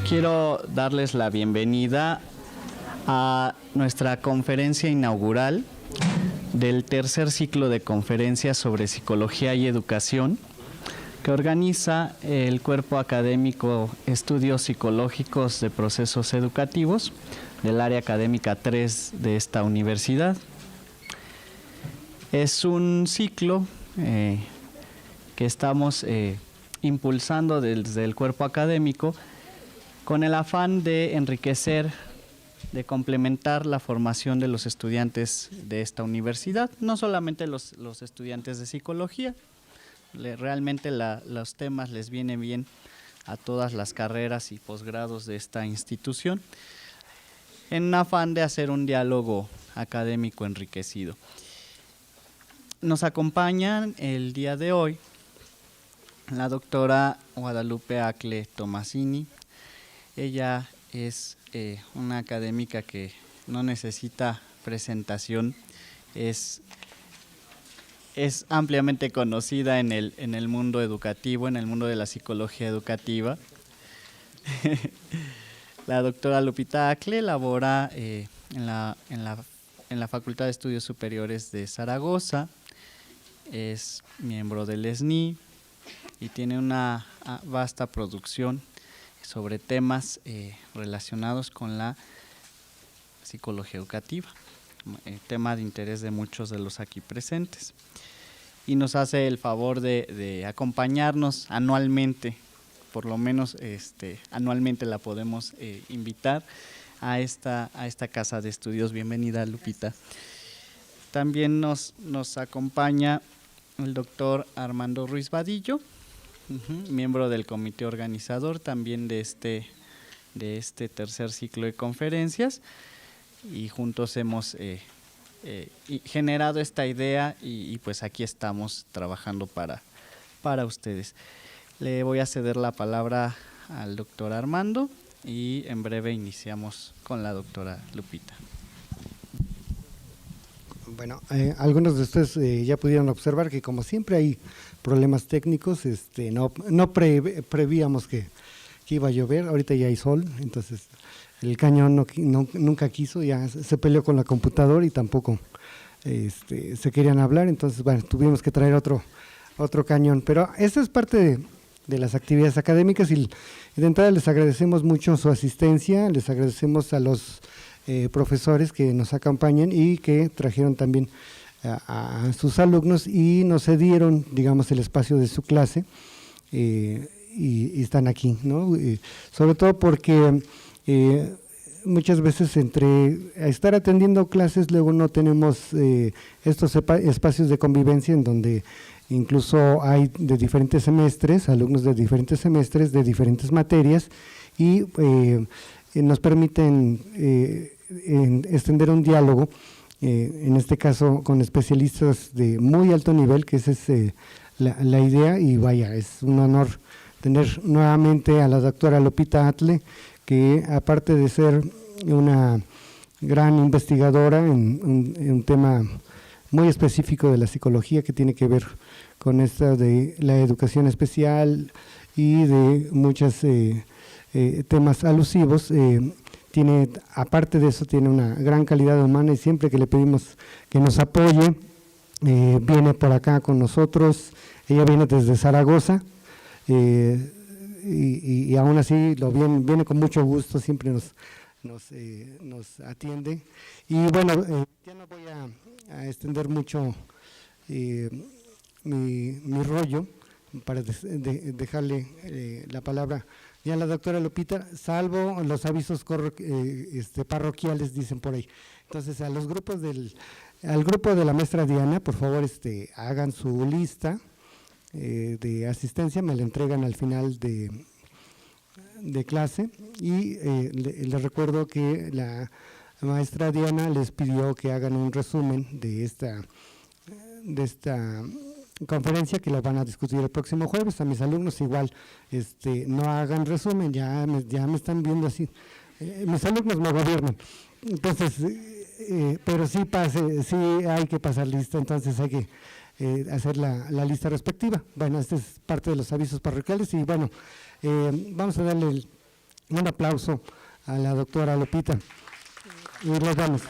Quiero darles la bienvenida a nuestra conferencia inaugural del tercer ciclo de conferencias sobre psicología y educación que organiza el Cuerpo Académico Estudios Psicológicos de Procesos Educativos del área académica 3 de esta universidad. Es un ciclo que estamos impulsando desde el cuerpo académico con el afán de enriquecer, de complementar la formación de los estudiantes de esta universidad, no solamente los estudiantes de psicología. Realmente los temas les vienen bien a todas las carreras y posgrados de esta institución, en un afán de hacer un diálogo académico enriquecido. Nos acompañan el día de hoy la doctora Guadalupe Acle Tomasini. Ella es una académica que no necesita presentación, es ampliamente conocida en el mundo educativo, en el mundo de la psicología educativa. La doctora Lupita Acle labora en la Facultad de Estudios Superiores de Zaragoza, es miembro del SNI y tiene una vasta producción sobre temas relacionados con la psicología educativa, tema de interés de muchos de los aquí presentes. Y nos hace el favor de acompañarnos anualmente, por lo menos anualmente la podemos invitar a esta casa de estudios. Bienvenida, Lupita. También nos acompaña el doctor Armando Ruiz Vadillo, miembro del comité organizador también de este tercer ciclo de conferencias, y juntos hemos generado esta idea y pues aquí estamos trabajando para ustedes. Le voy a ceder la palabra al doctor Armando y en breve iniciamos con la doctora Lupita. Bueno, algunos de ustedes ya pudieron observar que como siempre hay problemas técnicos, no prevíamos que iba a llover, ahorita ya hay sol, entonces el cañón nunca quiso, ya se peleó con la computadora y tampoco se querían hablar, entonces bueno, tuvimos que traer otro cañón, pero esta es parte de las actividades académicas y de entrada les agradecemos mucho su asistencia, les agradecemos a los profesores que nos acompañan y que trajeron también a sus alumnos y nos cedieron, digamos, el espacio de su clase y están aquí, ¿no? Sobre todo porque muchas veces entre estar atendiendo clases luego no tenemos estos espacios de convivencia en donde incluso hay de diferentes semestres, alumnos de diferentes semestres, de diferentes materias y nos permiten extender un diálogo, en este caso con especialistas de muy alto nivel, que esa es la idea, y vaya, es un honor tener nuevamente a la doctora Lupita Acle, que aparte de ser una gran investigadora en un tema muy específico de la psicología que tiene que ver con esta de la educación especial y de muchos temas alusivos, aparte de eso, tiene una gran calidad humana y siempre que le pedimos que nos apoye, viene por acá con nosotros. Ella viene desde Zaragoza y aún así viene con mucho gusto, siempre nos atiende. Y bueno, ya no voy a extender mucho mi rollo para dejarle la palabra ya a la doctora Lupita, salvo los avisos parroquiales, dicen por ahí. Entonces, al grupo de la maestra Diana, por favor, hagan su lista de asistencia, me la entregan al final de clase y les recuerdo que la maestra Diana les pidió que hagan un resumen de esta conferencia que la van a discutir el próximo jueves. A mis alumnos igual no hagan resumen, ya me están viendo así, mis alumnos me gobiernan, entonces pero sí hay que pasar lista, entonces hay que hacer la lista respectiva. Bueno, este es parte de los avisos parroquiales y bueno, vamos a darle Un aplauso a la doctora Lupita. Y les damos.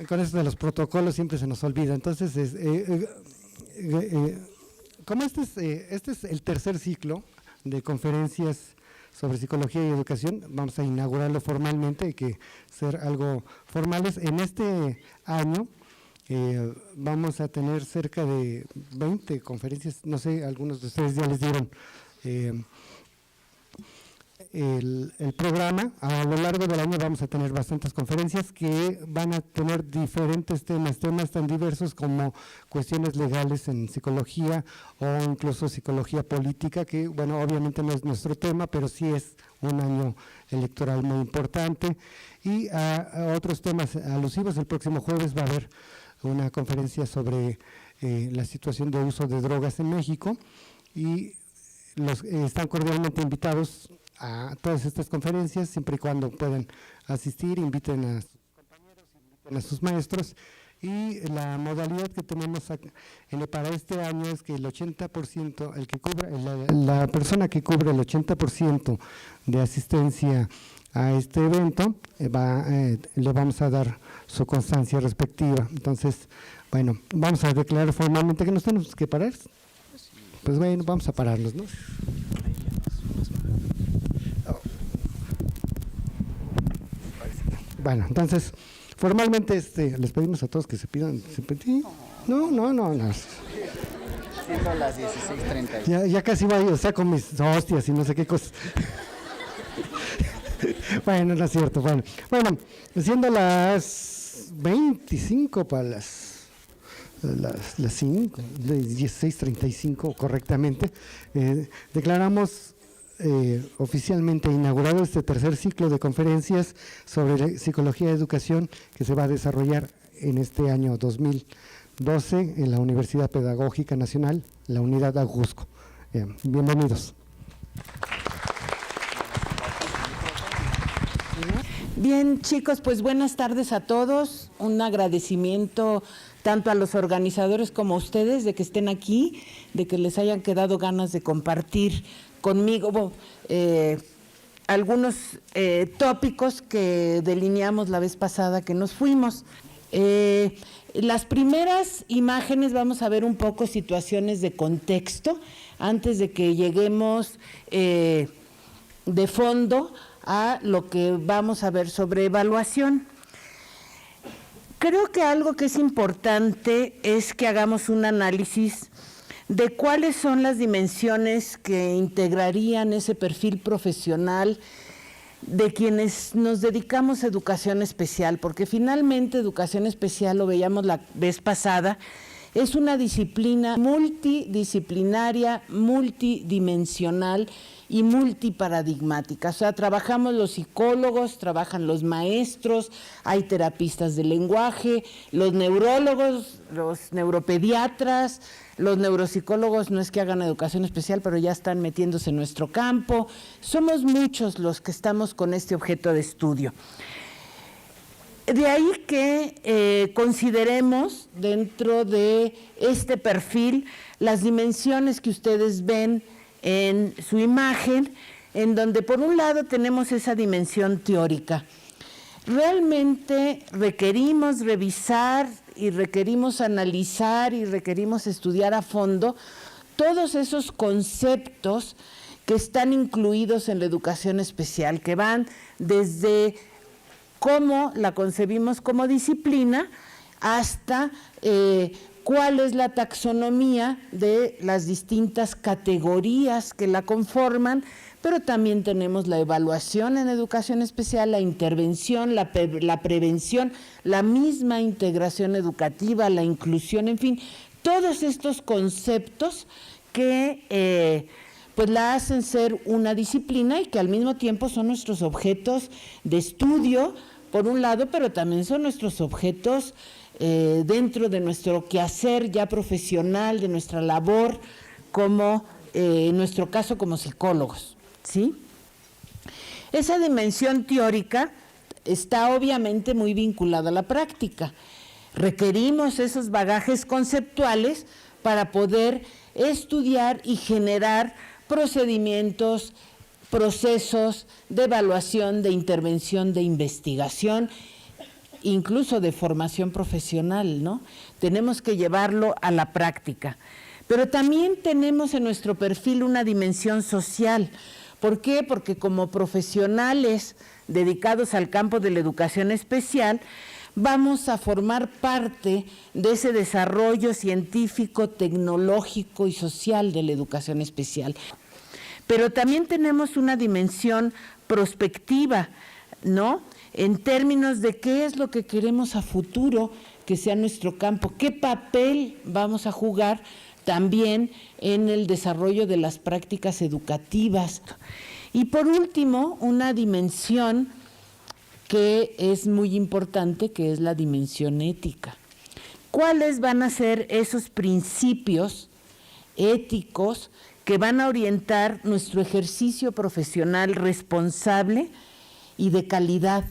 Con esto de los protocolos siempre se nos olvida. Entonces, como este es el tercer ciclo de conferencias sobre psicología y educación, vamos a inaugurarlo formalmente, hay que ser algo formales. En este año vamos a tener cerca de 20 conferencias, no sé, algunos de ustedes ya les dieron el programa. A lo largo del año vamos a tener bastantes conferencias que van a tener diferentes temas tan diversos como cuestiones legales en psicología o incluso psicología política, que bueno, obviamente no es nuestro tema, pero sí es un año electoral muy importante, y a otros temas alusivos. El próximo jueves va a haber una conferencia sobre la situación de uso de drogas en México, y están cordialmente invitados a todas estas conferencias, siempre y cuando puedan asistir, inviten a sus compañeros, inviten a sus maestros. Y la modalidad que tenemos para este año es que el 80%, la persona que cubre el 80% de asistencia a este evento, le vamos a dar su constancia respectiva. Entonces, bueno, vamos a declarar formalmente que nos tenemos que parar. Pues bueno, vamos a pararnos, ¿no? Bueno, entonces, formalmente les pedimos a todos que se pidan. No. Siendo las 16:30. Ya casi voy, saco mis hostias y no sé qué cosas. Bueno, no es cierto. Bueno, siendo las 25 para las 5, 16:35 correctamente, declaramos oficialmente inaugurado este tercer ciclo de conferencias sobre psicología y educación que se va a desarrollar en este año 2012 en la Universidad Pedagógica Nacional, la Unidad Ajusco. Bienvenidos. Bien, chicos, pues buenas tardes a todos. Un agradecimiento tanto a los organizadores como a ustedes de que estén aquí, de que les hayan quedado ganas de compartir conmigo algunos tópicos que delineamos la vez pasada que nos fuimos. Las primeras imágenes vamos a ver un poco situaciones de contexto antes de que lleguemos de fondo a lo que vamos a ver sobre evaluación. Creo que algo que es importante es que hagamos un análisis de cuáles son las dimensiones que integrarían ese perfil profesional de quienes nos dedicamos a educación especial, porque finalmente educación especial, lo veíamos la vez pasada, es una disciplina multidisciplinaria, multidimensional y multiparadigmática. O sea, trabajamos los psicólogos, trabajan los maestros, hay terapistas del lenguaje, los neurólogos, los neuropediatras, los neuropsicólogos no es que hagan educación especial, pero ya están metiéndose en nuestro campo. Somos muchos los que estamos con este objeto de estudio. De ahí que consideremos dentro de este perfil las dimensiones que ustedes ven en su imagen, en donde por un lado tenemos esa dimensión teórica. Realmente requerimos revisar y requerimos analizar y requerimos estudiar a fondo todos esos conceptos que están incluidos en la educación especial, que van desde cómo la concebimos como disciplina hasta cuál es la taxonomía de las distintas categorías que la conforman, pero también tenemos la evaluación en educación especial, la intervención, la prevención, la misma integración educativa, la inclusión, en fin, todos estos conceptos que pues la hacen ser una disciplina y que al mismo tiempo son nuestros objetos de estudio, por un lado, pero también son nuestros objetos dentro de nuestro quehacer ya profesional, de nuestra labor como, en nuestro caso, como psicólogos, ¿sí? Esa dimensión teórica está obviamente muy vinculada a la práctica. Requerimos esos bagajes conceptuales para poder estudiar y generar procedimientos, procesos de evaluación, de intervención, de investigación, incluso de formación profesional, ¿no? Tenemos que llevarlo a la práctica. Pero también tenemos en nuestro perfil una dimensión social. ¿Por qué? Porque como profesionales dedicados al campo de la educación especial, vamos a formar parte de ese desarrollo científico, tecnológico y social de la educación especial. Pero también tenemos una dimensión prospectiva, ¿no? En términos de qué es lo que queremos a futuro que sea nuestro campo, qué papel vamos a jugar también en el desarrollo de las prácticas educativas. Y por último, una dimensión que es muy importante, que es la dimensión ética. ¿Cuáles van a ser esos principios éticos que van a orientar nuestro ejercicio profesional responsable y de calidad,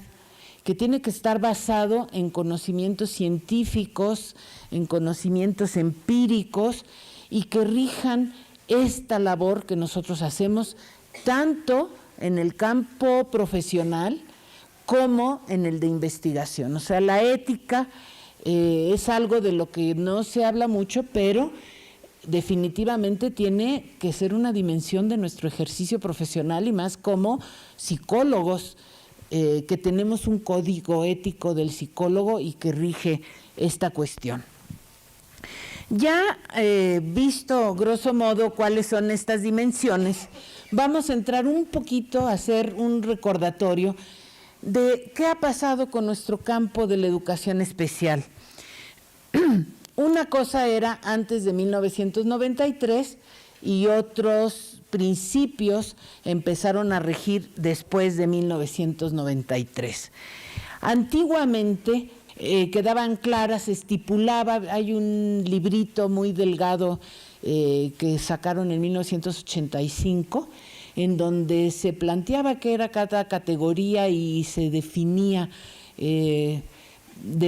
que tiene que estar basado en conocimientos científicos, en conocimientos empíricos y que rijan esta labor que nosotros hacemos tanto en el campo profesional como en el de investigación? O sea, la ética es algo de lo que no se habla mucho, pero definitivamente tiene que ser una dimensión de nuestro ejercicio profesional y más como psicólogos, que tenemos un código ético del psicólogo y que rige esta cuestión. Ya visto grosso modo cuáles son estas dimensiones, vamos a entrar un poquito a hacer un recordatorio de qué ha pasado con nuestro campo de la educación especial. Una cosa era antes de 1993 y otros principios empezaron a regir después de 1993. Antiguamente quedaban claras, se estipulaba, hay un librito muy delgado que sacaron en 1985, en donde se planteaba qué era cada categoría y se definía de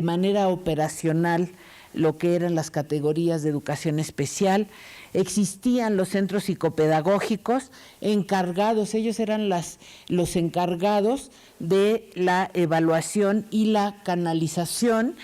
manera operacional lo que eran las categorías de educación especial. Existían los centros psicopedagógicos encargados, ellos eran los encargados de la evaluación y la canalización,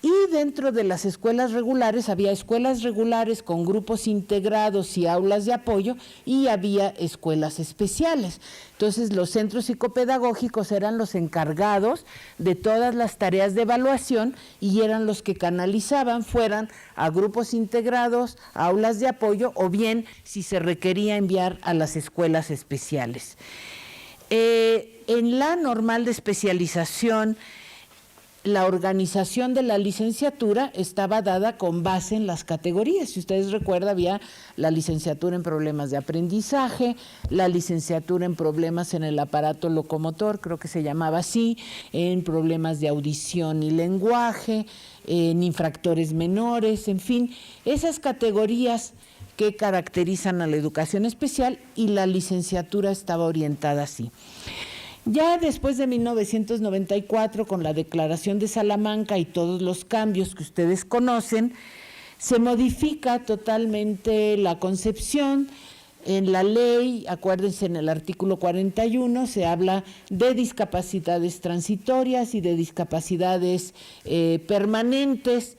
y dentro de las escuelas regulares había escuelas regulares con grupos integrados y aulas de apoyo, y había escuelas especiales. Entonces los centros psicopedagógicos eran los encargados de todas las tareas de evaluación y eran los que canalizaban, fueran a grupos integrados, a aulas de apoyo, o bien si se requería enviar a las escuelas especiales. En la normal de especialización, la organización de la licenciatura estaba dada con base en las categorías. Si ustedes recuerdan, había la licenciatura en problemas de aprendizaje, la licenciatura en problemas en el aparato locomotor, creo que se llamaba así, en problemas de audición y lenguaje, en infractores menores, en fin, esas categorías que caracterizan a la educación especial, y la licenciatura estaba orientada así. Ya después de 1994, con la Declaración de Salamanca y todos los cambios que ustedes conocen, se modifica totalmente la concepción. En la ley, acuérdense, en el artículo 41 se habla de discapacidades transitorias y de discapacidades permanentes.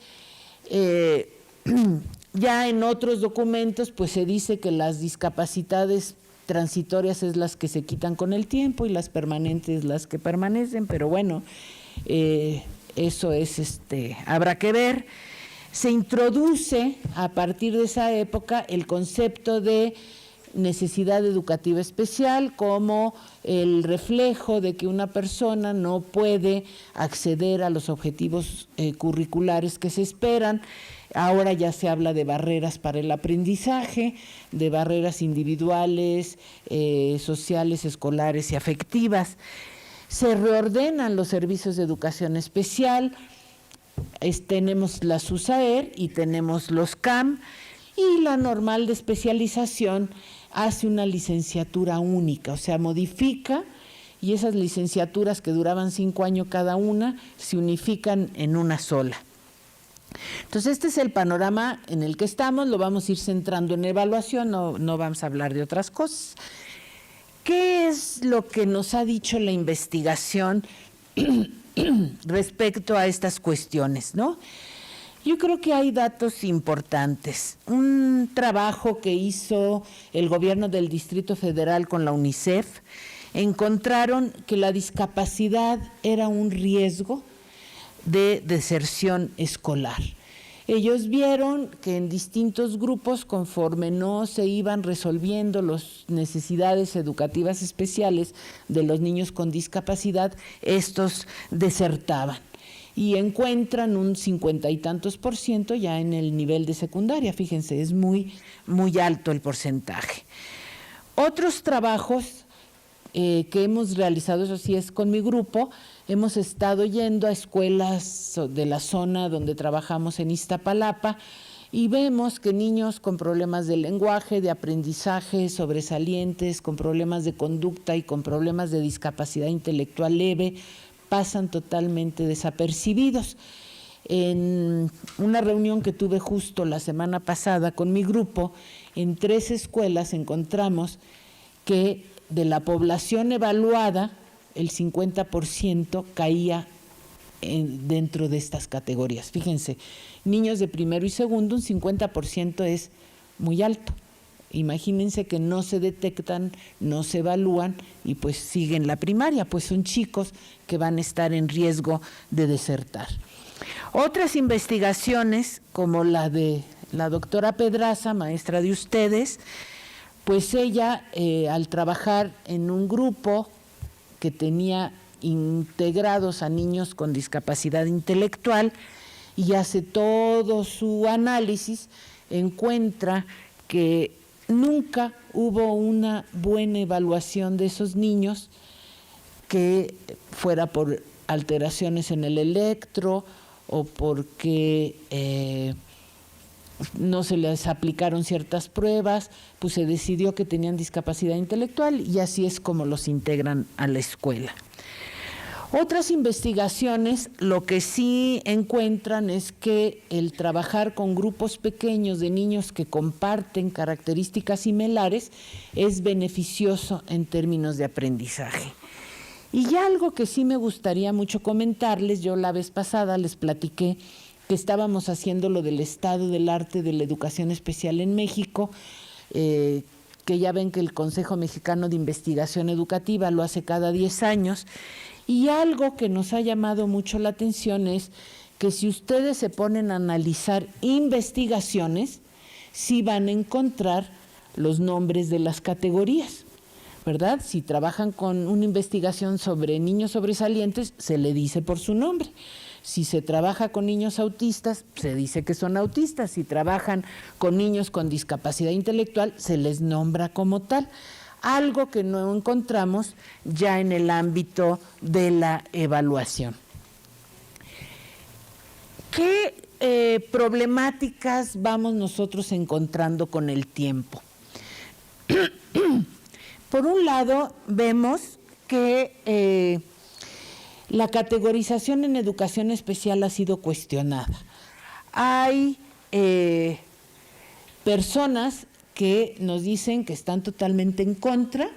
Ya en otros documentos pues se dice que las discapacidades transitorias es las que se quitan con el tiempo y las permanentes las que permanecen, pero bueno, eso es, habrá que ver. Se introduce a partir de esa época el concepto de necesidad educativa especial como el reflejo de que una persona no puede acceder a los objetivos curriculares que se esperan. Ahora ya se habla de barreras para el aprendizaje, de barreras individuales, sociales, escolares y afectivas. Se reordenan los servicios de educación especial, tenemos la SUSAER y tenemos los CAM, y la normal de especialización hace una licenciatura única, o sea, modifica, y esas licenciaturas que duraban 5 años cada una se unifican en una sola. Entonces, este es el panorama en el que estamos, lo vamos a ir centrando en evaluación, no vamos a hablar de otras cosas. ¿Qué es lo que nos ha dicho la investigación respecto a estas cuestiones, no? Yo creo que hay datos importantes. Un trabajo que hizo el gobierno del Distrito Federal con la UNICEF, encontraron que la discapacidad era un riesgo de deserción escolar. Ellos vieron que en distintos grupos, conforme no se iban resolviendo las necesidades educativas especiales de los niños con discapacidad, estos desertaban. Y encuentran un 50 y tantos % ya en el nivel de secundaria. Fíjense, es muy, muy alto el porcentaje. Otros trabajos que hemos realizado, eso sí es con mi grupo, hemos estado yendo a escuelas de la zona donde trabajamos en Iztapalapa y vemos que niños con problemas de lenguaje, de aprendizaje, sobresalientes, con problemas de conducta y con problemas de discapacidad intelectual leve, pasan totalmente desapercibidos. En una reunión que tuve justo la semana pasada con mi grupo, en 3 escuelas encontramos que de la población evaluada, el 50% caía dentro de estas categorías. Fíjense, niños de primero y segundo, un 50% es muy alto. Imagínense que no se detectan, no se evalúan y pues siguen la primaria, pues son chicos que van a estar en riesgo de desertar. Otras investigaciones, como la de la doctora Pedraza, maestra de ustedes, pues ella al trabajar en un grupo que tenía integrados a niños con discapacidad intelectual y hace todo su análisis, encuentra que nunca hubo una buena evaluación de esos niños, que fuera por alteraciones en el electro o porque no se les aplicaron ciertas pruebas, pues se decidió que tenían discapacidad intelectual y así es como los integran a la escuela. Otras investigaciones lo que sí encuentran es que el trabajar con grupos pequeños de niños que comparten características similares es beneficioso en términos de aprendizaje. Y algo que sí me gustaría mucho comentarles, yo la vez pasada les platiqué que estábamos haciendo lo del estado del arte de la educación especial en México, que ya ven que el Consejo Mexicano de Investigación Educativa lo hace cada 10 años, y algo que nos ha llamado mucho la atención es que si ustedes se ponen a analizar investigaciones, sí van a encontrar los nombres de las categorías, ¿verdad? Si trabajan con una investigación sobre niños sobresalientes, se le dice por su nombre. Si se trabaja con niños autistas, se dice que son autistas. Si trabajan con niños con discapacidad intelectual, se les nombra como tal. Algo que no encontramos ya en el ámbito de la evaluación. ¿Qué problemáticas vamos nosotros encontrando con el tiempo? Por un lado, vemos que la categorización en educación especial ha sido cuestionada. Hay personas que nos dicen que están totalmente en contra,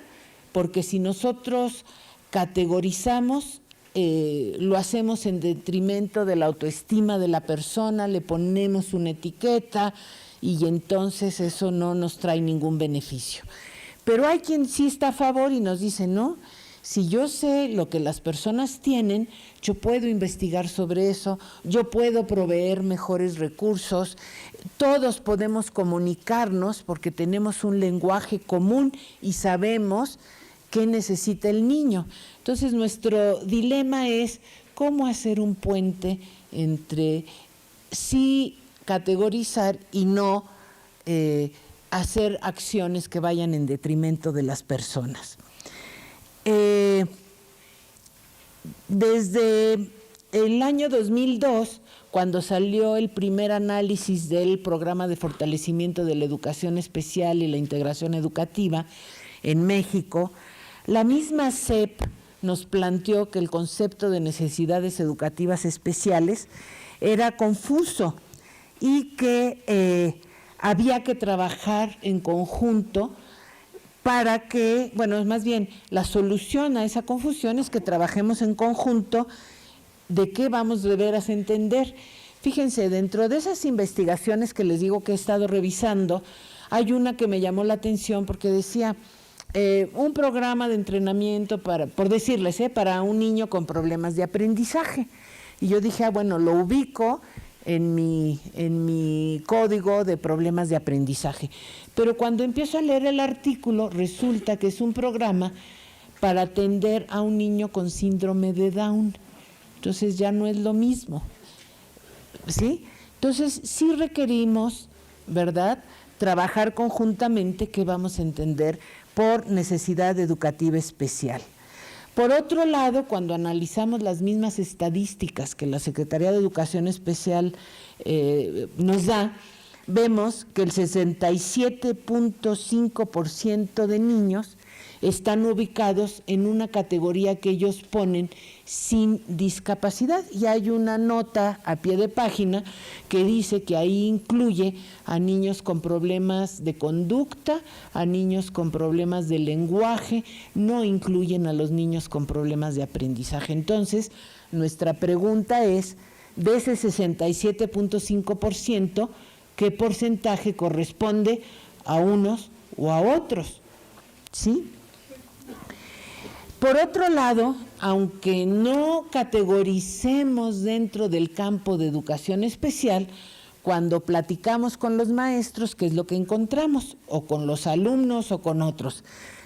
porque si nosotros categorizamos, lo hacemos en detrimento de la autoestima de la persona, le ponemos una etiqueta y entonces eso no nos trae ningún beneficio. Pero hay quien sí está a favor y nos dice, no, si yo sé lo que las personas tienen, yo puedo investigar sobre eso, yo puedo proveer mejores recursos, todos podemos comunicarnos porque tenemos un lenguaje común y sabemos qué necesita el niño. Entonces nuestro dilema es cómo hacer un puente entre sí categorizar y no hacer acciones que vayan en detrimento de las personas. Desde el año 2002, cuando salió el primer análisis del programa de fortalecimiento de la educación especial y la integración educativa en México, la misma SEP nos planteó que el concepto de necesidades educativas especiales era confuso y que había que trabajar en conjunto para que, bueno, más bien la solución a esa confusión es que trabajemos en conjunto de qué vamos de veras a entender. Fíjense, dentro de esas investigaciones que les digo que he estado revisando, hay una que me llamó la atención porque decía un programa de entrenamiento para, por decirles, para un niño con problemas de aprendizaje. Y yo dije, bueno, lo ubico en mi código de problemas de aprendizaje. Pero cuando empiezo a leer el artículo, resulta que es un programa para atender a un niño con síndrome de Down. Entonces ya no es lo mismo, ¿sí? Entonces sí requerimos, ¿verdad?, trabajar conjuntamente qué vamos a entender por necesidad educativa especial. Por otro lado, cuando analizamos las mismas estadísticas que la Secretaría de Educación Especial nos da, vemos que el 67.5% de niños están ubicados en una categoría que ellos ponen sin discapacidad, y hay una nota a pie de página que dice que ahí incluye a niños con problemas de conducta, a niños con problemas de lenguaje, no incluyen a los niños con problemas de aprendizaje. Entonces, nuestra pregunta es, de ese 67.5%, ¿qué porcentaje corresponde a unos o a otros? ¿Sí? Por otro lado, aunque no categoricemos dentro del campo de educación especial, cuando platicamos con los maestros, ¿qué es lo que encontramos? O con los alumnos o con otros.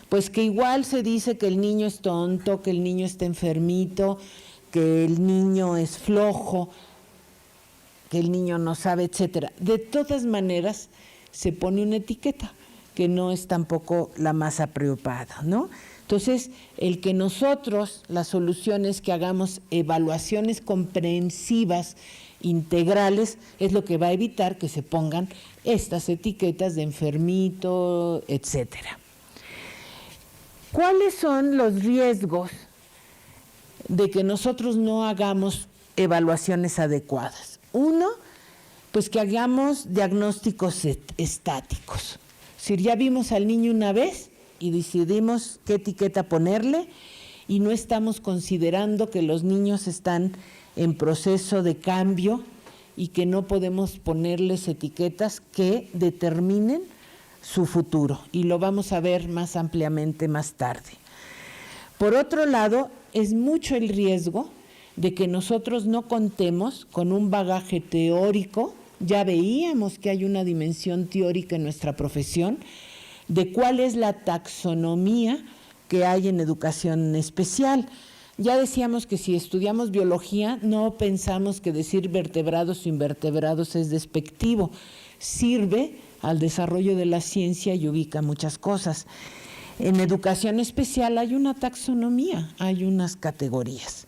Pues que igual se dice que el niño es tonto, que el niño está enfermito, que el niño es flojo, que el niño no sabe, etcétera. De todas maneras, se pone una etiqueta que no es tampoco la más apropiada, ¿no? Entonces, el que nosotros, la solución es que hagamos evaluaciones comprensivas, integrales, es lo que va a evitar que se pongan estas etiquetas de enfermito, etcétera. ¿Cuáles son los riesgos de que nosotros no hagamos evaluaciones adecuadas? Uno, pues que hagamos diagnósticos estáticos. Si ya vimos al niño una vez y decidimos qué etiqueta ponerle y no estamos considerando que los niños están en proceso de cambio y que no podemos ponerles etiquetas que determinen su futuro, y lo vamos a ver más ampliamente más tarde. Por otro lado, es mucho el riesgo de que nosotros no contemos con un bagaje teórico. Ya veíamos que hay una dimensión teórica en nuestra profesión de cuál es la taxonomía que hay en educación especial. Ya decíamos que si estudiamos biología no pensamos que decir vertebrados o invertebrados es despectivo, sirve al desarrollo de la ciencia y ubica muchas cosas. En educación especial hay una taxonomía, hay unas categorías.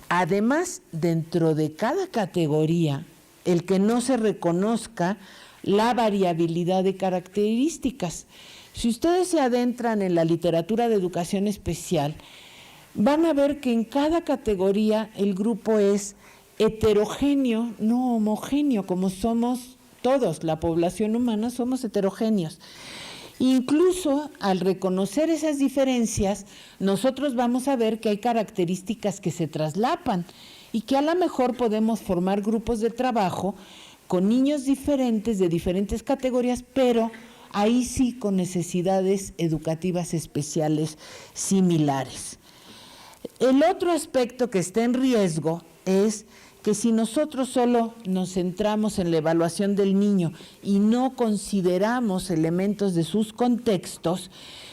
Además, dentro de cada categoría, el que no se reconozca la variabilidad de características. Si ustedes se adentran en la literatura de educación especial, van a ver que en cada categoría el grupo es heterogéneo, no homogéneo, como somos todos, la población humana somos heterogéneos. Incluso al reconocer esas diferencias, nosotros vamos a ver que hay características que se traslapan y que a lo mejor podemos formar grupos de trabajo con niños diferentes, de diferentes categorías, pero ahí sí con necesidades educativas especiales similares. El otro aspecto que está en riesgo es que si nosotros solo nos centramos en la evaluación del niño y no consideramos elementos de sus contextos,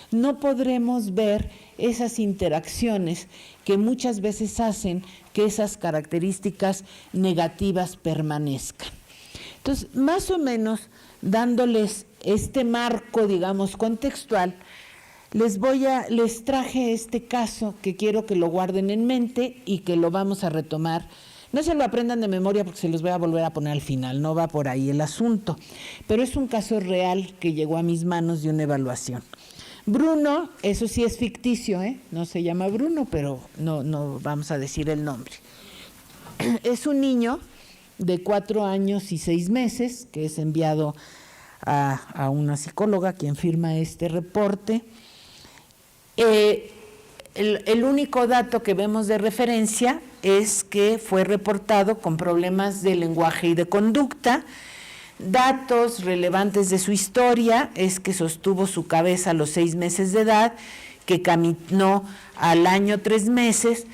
no podremos ver esas interacciones que muchas veces hacen que esas características negativas permanezcan. Entonces, más o menos, dándoles este marco, digamos, contextual, les traje este caso que quiero que lo guarden en mente y que lo vamos a retomar. No se lo aprendan de memoria porque se los voy a volver a poner al final, no va por ahí el asunto, pero es un caso real que llegó a mis manos de una evaluación. Bruno, eso sí es ficticio, no se llama Bruno, pero no vamos a decir el nombre. Es un niño de 4 años y 6 meses, que es enviado a una psicóloga quien firma este reporte. El único dato que vemos de referencia es que fue reportado con problemas de lenguaje y de conducta. Datos relevantes de su historia es que sostuvo su cabeza a los 6 meses de edad, que caminó al año 3 meses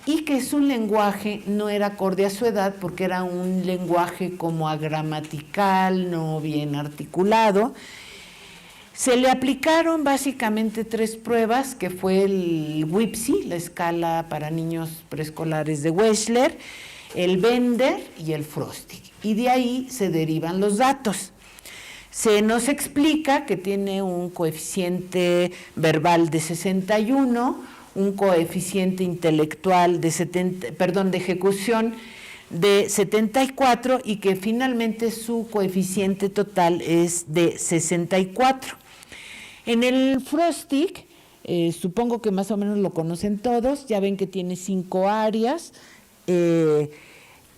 y que su lenguaje no era acorde a su edad porque era un lenguaje como agramatical, no bien articulado. Se le aplicaron básicamente 3 pruebas, que fue el WIPSI, la escala para niños preescolares de Wechsler, el Bender y el Frostig. Y de ahí se derivan los datos. Se nos explica que tiene un coeficiente verbal de 61, un coeficiente intelectual de ejecución de 74 y que finalmente su coeficiente total es de 64. En el Frostig, supongo que más o menos lo conocen todos, ya ven que tiene 5 áreas.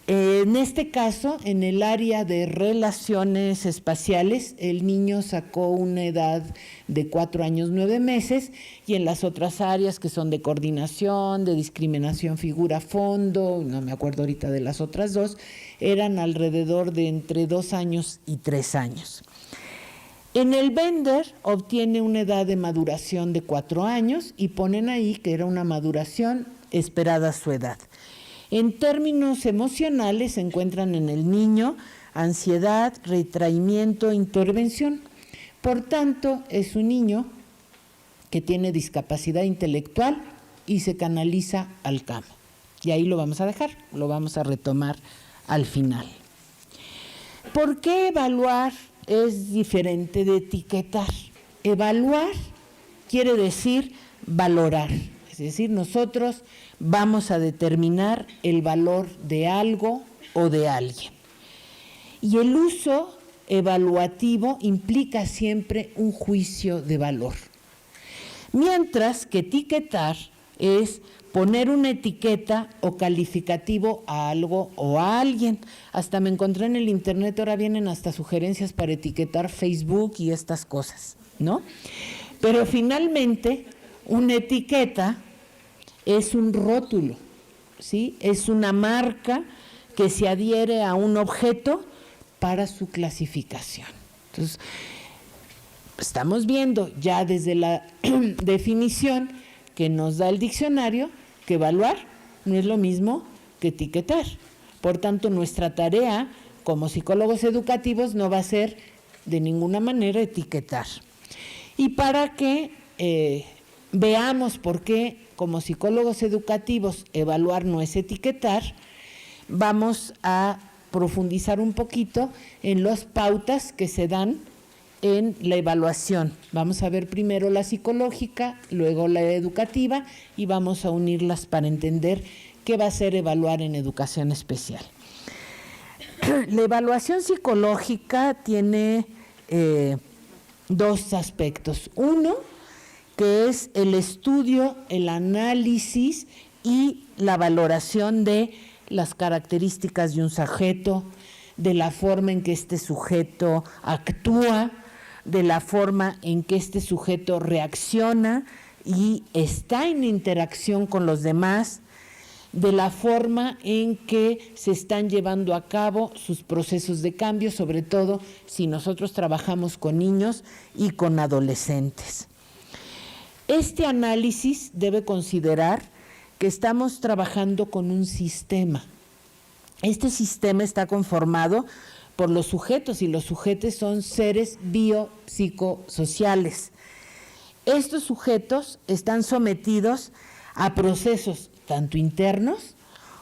En este caso, en el área de relaciones espaciales, el niño sacó una edad de 4 años 9 meses y en las otras áreas que son de coordinación, de discriminación figura-fondo, no me acuerdo ahorita de las otras 2, eran alrededor de entre 2 años y 3 años. En el Bender obtiene una edad de maduración de 4 años y ponen ahí que era una maduración esperada a su edad. En términos emocionales se encuentran en el niño ansiedad, retraimiento, intervención. Por tanto, es un niño que tiene discapacidad intelectual y se canaliza al campo. Y ahí lo vamos a dejar, lo vamos a retomar al final. ¿Por qué evaluar es diferente de etiquetar? Evaluar quiere decir valorar, es decir, nosotros vamos a determinar el valor de algo o de alguien. Y el uso evaluativo implica siempre un juicio de valor. Mientras que etiquetar es poner una etiqueta o calificativo a algo o a alguien. Hasta me encontré en el internet, ahora vienen hasta sugerencias para etiquetar Facebook y estas cosas, ¿no? Pero finalmente, una etiqueta es un rótulo, ¿sí? Es una marca que se adhiere a un objeto para su clasificación. Entonces, estamos viendo ya desde la definición que nos da el diccionario que evaluar no es lo mismo que etiquetar. Por tanto, nuestra tarea como psicólogos educativos no va a ser de ninguna manera etiquetar. Y para que veamos por qué como psicólogos educativos evaluar no es etiquetar, vamos a profundizar un poquito en las pautas que se dan en la evaluación. Vamos a ver primero la psicológica, luego la educativa y vamos a unirlas para entender qué va a ser evaluar en educación especial. La evaluación psicológica tiene 2 aspectos. Uno, que es el estudio, el análisis y la valoración de las características de un sujeto, de la forma en que este sujeto actúa, de la forma en que este sujeto reacciona y está en interacción con los demás, de la forma en que se están llevando a cabo sus procesos de cambio, sobre todo si nosotros trabajamos con niños y con adolescentes. Este análisis debe considerar que estamos trabajando con un sistema. Este sistema está conformado por los sujetos y los sujetos son seres biopsicosociales. Estos sujetos están sometidos a procesos tanto internos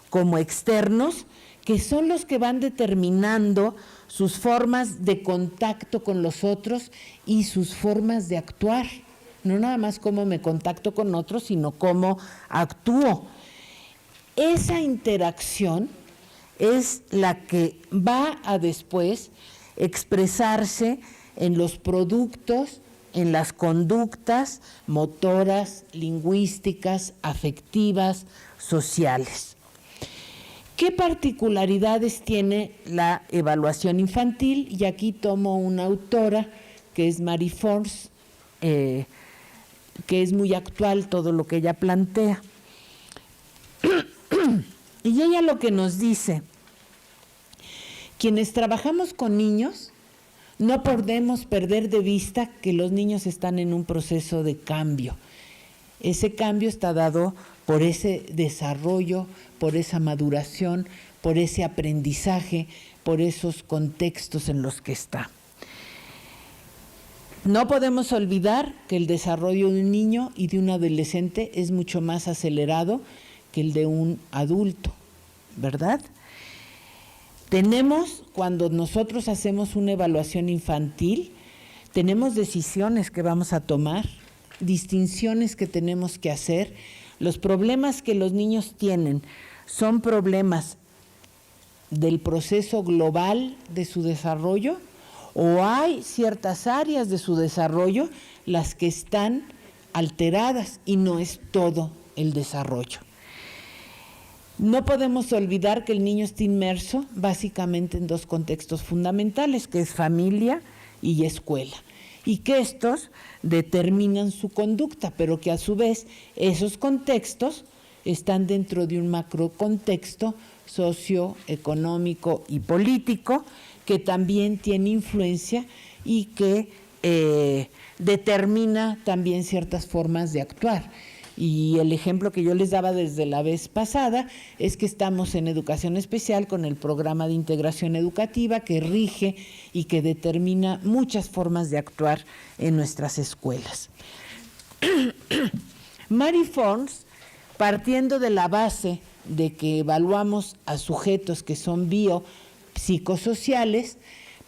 como externos que son los que van determinando sus formas de contacto con los otros y sus formas de actuar. No nada más cómo me contacto con otros, sino cómo actúo. Esa interacción es la que va a después expresarse en los productos, en las conductas motoras, lingüísticas, afectivas, sociales. ¿Qué particularidades tiene la evaluación infantil? Y aquí tomo una autora que es Mary Force, que es muy actual todo lo que ella plantea. Y ella lo que nos dice: quienes trabajamos con niños no podemos perder de vista que los niños están en un proceso de cambio. Ese cambio está dado por ese desarrollo, por esa maduración, por ese aprendizaje, por esos contextos en los que está. No podemos olvidar que el desarrollo de un niño y de un adolescente es mucho más acelerado que el de un adulto, ¿verdad? Cuando nosotros hacemos una evaluación infantil, tenemos decisiones que vamos a tomar, distinciones que tenemos que hacer. Los problemas que los niños tienen son problemas del proceso global de su desarrollo, o hay ciertas áreas de su desarrollo las que están alteradas y no es todo el desarrollo. No podemos olvidar que el niño está inmerso básicamente en dos contextos fundamentales, que es familia y escuela, y que estos determinan su conducta, pero que a su vez esos contextos están dentro de un macrocontexto socioeconómico y político que también tiene influencia y que determina también ciertas formas de actuar. Y el ejemplo que yo les daba desde la vez pasada es que estamos en educación especial con el programa de integración educativa que rige y que determina muchas formas de actuar en nuestras escuelas. Mary Force, partiendo de la base de que evaluamos a sujetos que son biopsicosociales,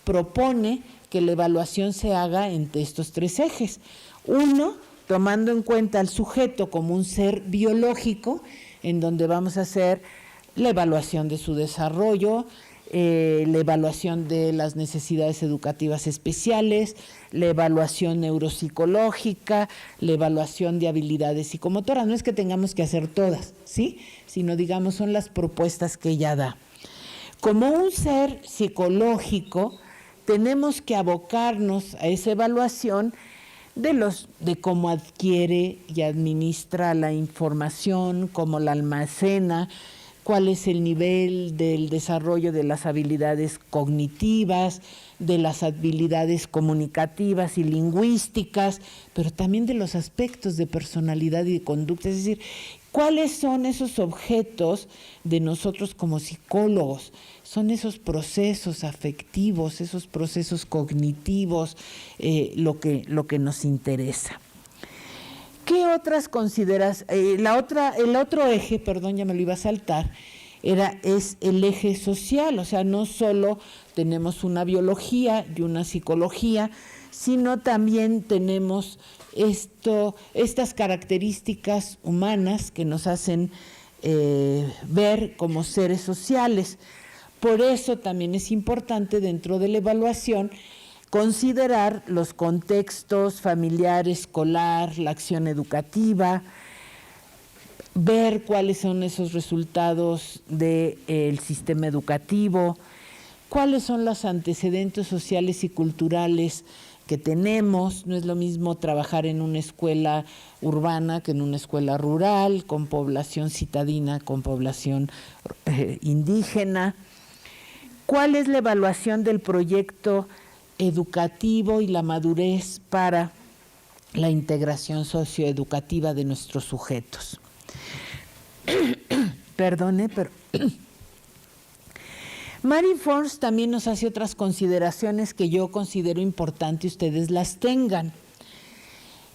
propone que la evaluación se haga entre estos tres ejes. Uno, tomando en cuenta al sujeto como un ser biológico, en donde vamos a hacer la evaluación de su desarrollo, la evaluación de las necesidades educativas especiales, la evaluación neuropsicológica, la evaluación de habilidades psicomotoras. No es que tengamos que hacer todas, ¿sí? Sino, digamos, son las propuestas que ella da. Como un ser psicológico, tenemos que abocarnos a esa evaluación de cómo adquiere y administra la información, cómo la almacena, cuál es el nivel del desarrollo de las habilidades cognitivas, de las habilidades comunicativas y lingüísticas, pero también de los aspectos de personalidad y de conducta, es decir, cuáles son esos objetos de nosotros como psicólogos. Son esos procesos afectivos, esos procesos cognitivos, lo que nos interesa. ¿Qué otras consideras? El otro eje, perdón, ya me lo iba a saltar, es el eje social. O sea, no solo tenemos una biología y una psicología, sino también tenemos estas características humanas que nos hacen ver como seres sociales. Por eso también es importante dentro de la evaluación considerar los contextos familiar, escolar, la acción educativa, ver cuáles son esos resultados del sistema educativo, cuáles son los antecedentes sociales y culturales que tenemos. No es lo mismo trabajar en una escuela urbana que en una escuela rural, con población citadina, con población indígena. ¿Cuál es la evaluación del proyecto educativo y la madurez para la integración socioeducativa de nuestros sujetos? Perdone, pero Mary Force también nos hace otras consideraciones que yo considero importante ustedes las tengan.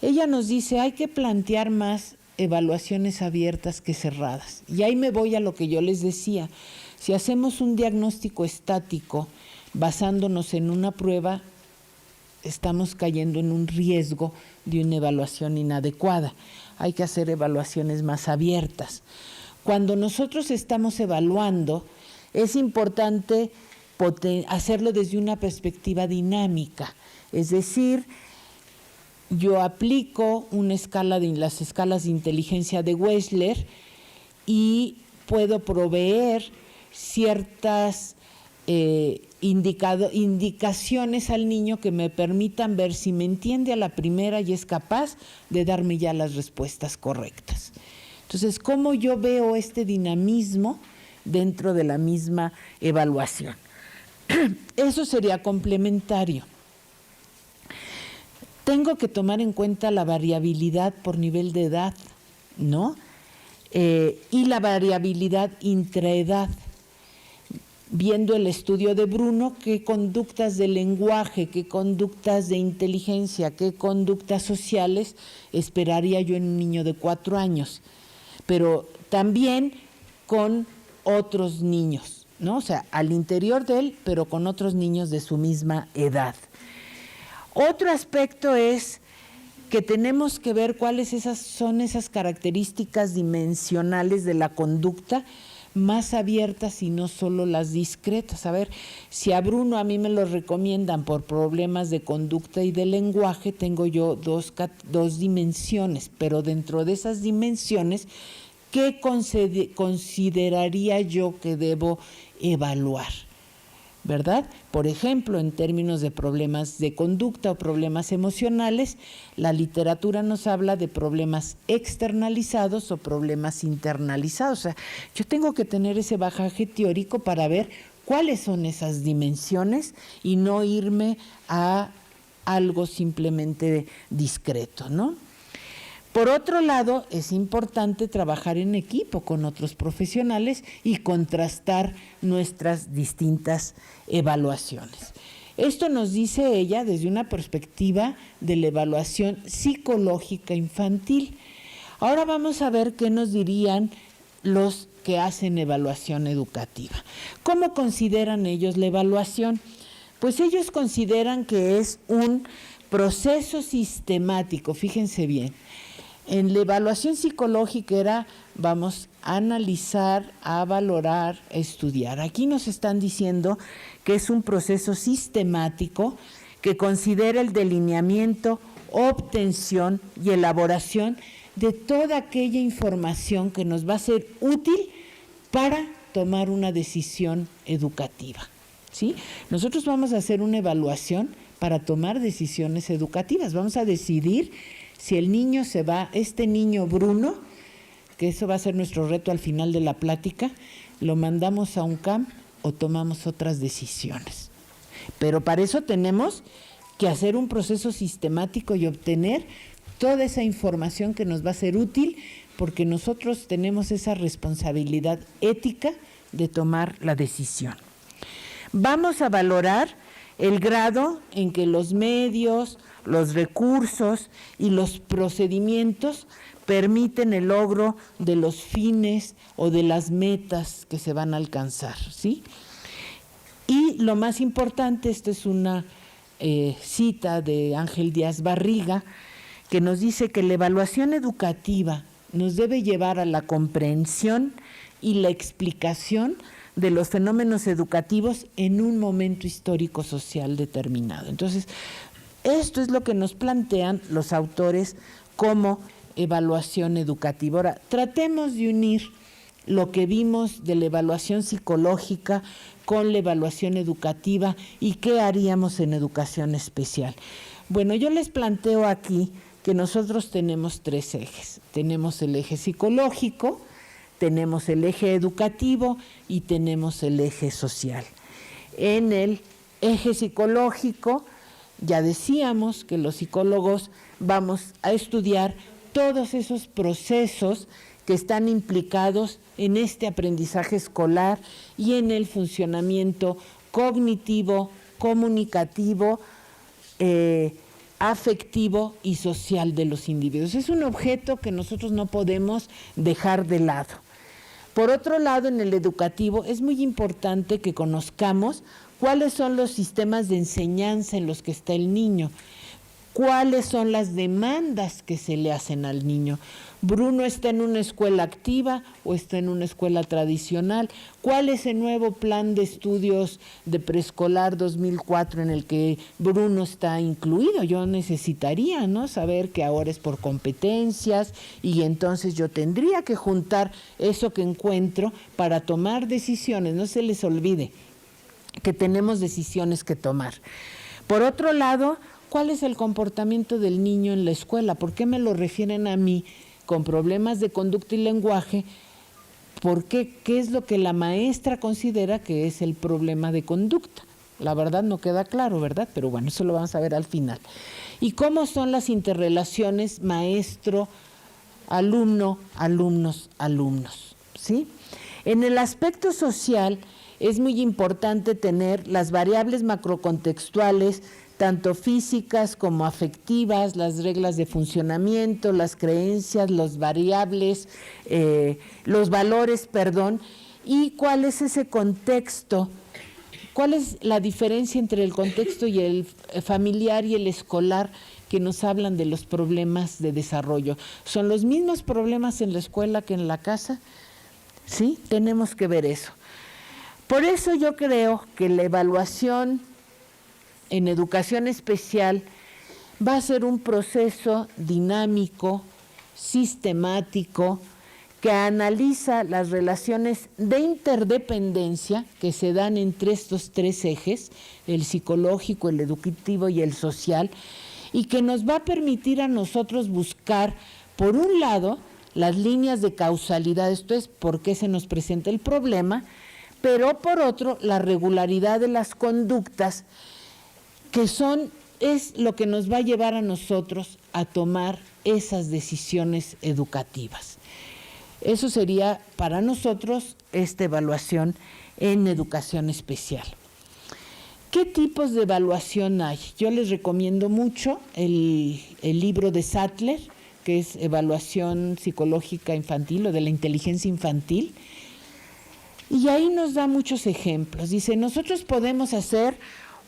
Ella nos dice, hay que plantear más evaluaciones abiertas que cerradas. Y ahí me voy a lo que yo les decía. Si hacemos un diagnóstico estático basándonos en una prueba, estamos cayendo en un riesgo de una evaluación inadecuada. Hay que hacer evaluaciones más abiertas. Cuando nosotros estamos evaluando, es importante hacerlo desde una perspectiva dinámica. Es decir, yo aplico una escala las escalas de inteligencia de Wechsler y puedo proveer ciertas indicaciones al niño que me permitan ver si me entiende a la primera y es capaz de darme ya las respuestas correctas. Entonces, ¿cómo yo veo este dinamismo dentro de la misma evaluación? Eso sería complementario. Tengo que tomar en cuenta la variabilidad por nivel de edad, ¿no? Y la variabilidad intraedad. Viendo el estudio de Bruno, qué conductas de lenguaje, qué conductas de inteligencia, qué conductas sociales esperaría yo en un niño de 4 años, pero también con otros niños, ¿no? O sea, al interior de él, pero con otros niños de su misma edad. Otro aspecto es que tenemos que ver cuáles son esas características dimensionales de la conducta más abiertas y no solo las discretas. A ver, si a Bruno a mí me lo recomiendan por problemas de conducta y de lenguaje, tengo yo dos dimensiones, pero dentro de esas dimensiones, ¿qué consideraría yo que debo evaluar? ¿Verdad? Por ejemplo, en términos de problemas de conducta o problemas emocionales, la literatura nos habla de problemas externalizados o problemas internalizados. O sea, yo tengo que tener ese bagaje teórico para ver cuáles son esas dimensiones y no irme a algo simplemente discreto, ¿no? Por otro lado, es importante trabajar en equipo con otros profesionales y contrastar nuestras distintas evaluaciones. Esto nos dice ella desde una perspectiva de la evaluación psicológica infantil. Ahora vamos a ver qué nos dirían los que hacen evaluación educativa. ¿Cómo consideran ellos la evaluación? Pues ellos consideran que es un proceso sistemático, fíjense bien. En la evaluación psicológica era, vamos a analizar, a valorar, a estudiar. Aquí nos están diciendo que es un proceso sistemático que considera el delineamiento, obtención y elaboración de toda aquella información que nos va a ser útil para tomar una decisión educativa, ¿sí? Nosotros vamos a hacer una evaluación para tomar decisiones educativas. Vamos a decidir si el niño se va, este niño Bruno, que eso va a ser nuestro reto al final de la plática, lo mandamos a un camp o tomamos otras decisiones. Pero para eso tenemos que hacer un proceso sistemático y obtener toda esa información que nos va a ser útil, porque nosotros tenemos esa responsabilidad ética de tomar la decisión. Vamos a valorar el grado en que los medios, los recursos y los procedimientos permiten el logro de los fines o de las metas que se van a alcanzar, ¿sí? Y lo más importante, esta es una cita de Ángel Díaz Barriga, que nos dice que la evaluación educativa nos debe llevar a la comprensión y la explicación de los fenómenos educativos en un momento histórico social determinado. Entonces, esto es lo que nos plantean los autores como evaluación educativa. Ahora, tratemos de unir lo que vimos de la evaluación psicológica con la evaluación educativa y qué haríamos en educación especial. Bueno, yo les planteo aquí que nosotros tenemos 3 ejes. Tenemos el eje psicológico, tenemos el eje educativo y tenemos el eje social. En el eje psicológico, ya decíamos que los psicólogos vamos a estudiar todos esos procesos que están implicados en este aprendizaje escolar y en el funcionamiento cognitivo, comunicativo, afectivo y social de los individuos. Es un objeto que nosotros no podemos dejar de lado. Por otro lado, en el educativo es muy importante que conozcamos cuáles son los sistemas de enseñanza en los que está el niño. cuáles son las demandas que se le hacen al niño. ¿Bruno está en una escuela activa o está en una escuela tradicional? ¿Cuál es el nuevo plan de estudios de preescolar 2004 en el que Bruno está incluido? Yo necesitaría, ¿no?, saber que ahora es por competencias, y entonces yo tendría que juntar eso que encuentro para tomar decisiones. No se les olvide que tenemos decisiones que tomar. Por otro lado, ¿cuál es el comportamiento del niño en la escuela? ¿Por qué me lo refieren a mí con problemas de conducta y lenguaje? ¿Por qué? ¿Qué es lo que la maestra considera que es el problema de conducta? La verdad no queda claro, ¿verdad? Pero bueno, eso lo vamos a ver al final. ¿Y cómo son las interrelaciones maestro-alumno, alumnos-alumnos? ¿Sí? En el aspecto social es muy importante tener las variables macrocontextuales, tanto físicas como afectivas, las reglas de funcionamiento, las creencias, los variables, los valores, y cuál es ese contexto, cuál es la diferencia entre el contexto y el familiar y el escolar que nos hablan de los problemas de desarrollo. ¿Son los mismos problemas en la escuela que en la casa? Sí, tenemos que ver eso. Por eso yo creo que la evaluación en educación especial va a ser un proceso dinámico, sistemático, que analiza las relaciones de interdependencia que se dan entre estos tres ejes, el psicológico, el educativo y el social, y que nos va a permitir a nosotros buscar, por un lado, las líneas de causalidad, esto es, por qué se nos presenta el problema, pero por otro, la regularidad de las conductas, que es lo que nos va a llevar a nosotros a tomar esas decisiones educativas. Eso sería para nosotros esta evaluación en educación especial. ¿Qué tipos de evaluación hay? Yo les recomiendo mucho el libro de Sattler, que es Evaluación Psicológica Infantil o de la Inteligencia Infantil, y ahí nos da muchos ejemplos. Dice, nosotros podemos hacer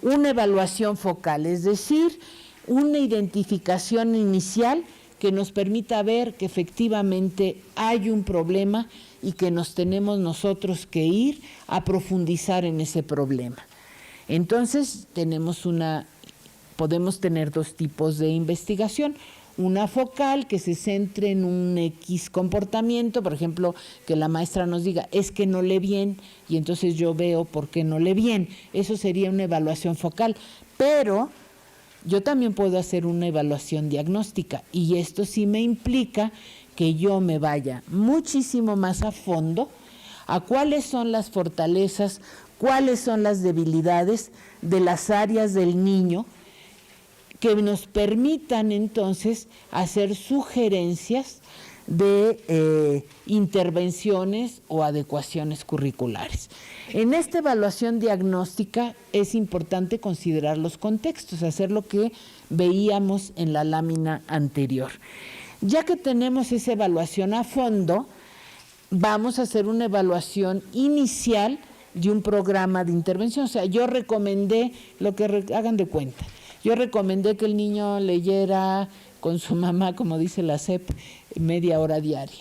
una evaluación focal, es decir, una identificación inicial que nos permita ver que efectivamente hay un problema y que nos tenemos nosotros que ir a profundizar en ese problema. Entonces, podemos tener dos tipos de investigación. Una focal que se centre en un X comportamiento, por ejemplo, que la maestra nos diga, es que no lee bien, y entonces yo veo por qué no lee bien. Eso sería una evaluación focal, pero yo también puedo hacer una evaluación diagnóstica, y esto sí me implica que yo me vaya muchísimo más a fondo a cuáles son las fortalezas, cuáles son las debilidades de las áreas del niño, que nos permitan entonces hacer sugerencias de intervenciones o adecuaciones curriculares. En esta evaluación diagnóstica es importante considerar los contextos, hacer lo que veíamos en la lámina anterior. Ya que tenemos esa evaluación a fondo, vamos a hacer una evaluación inicial de un programa de intervención. O sea, yo recomendé lo que hagan de cuenta. Yo recomendé que el niño leyera con su mamá, como dice la SEP, media hora diaria.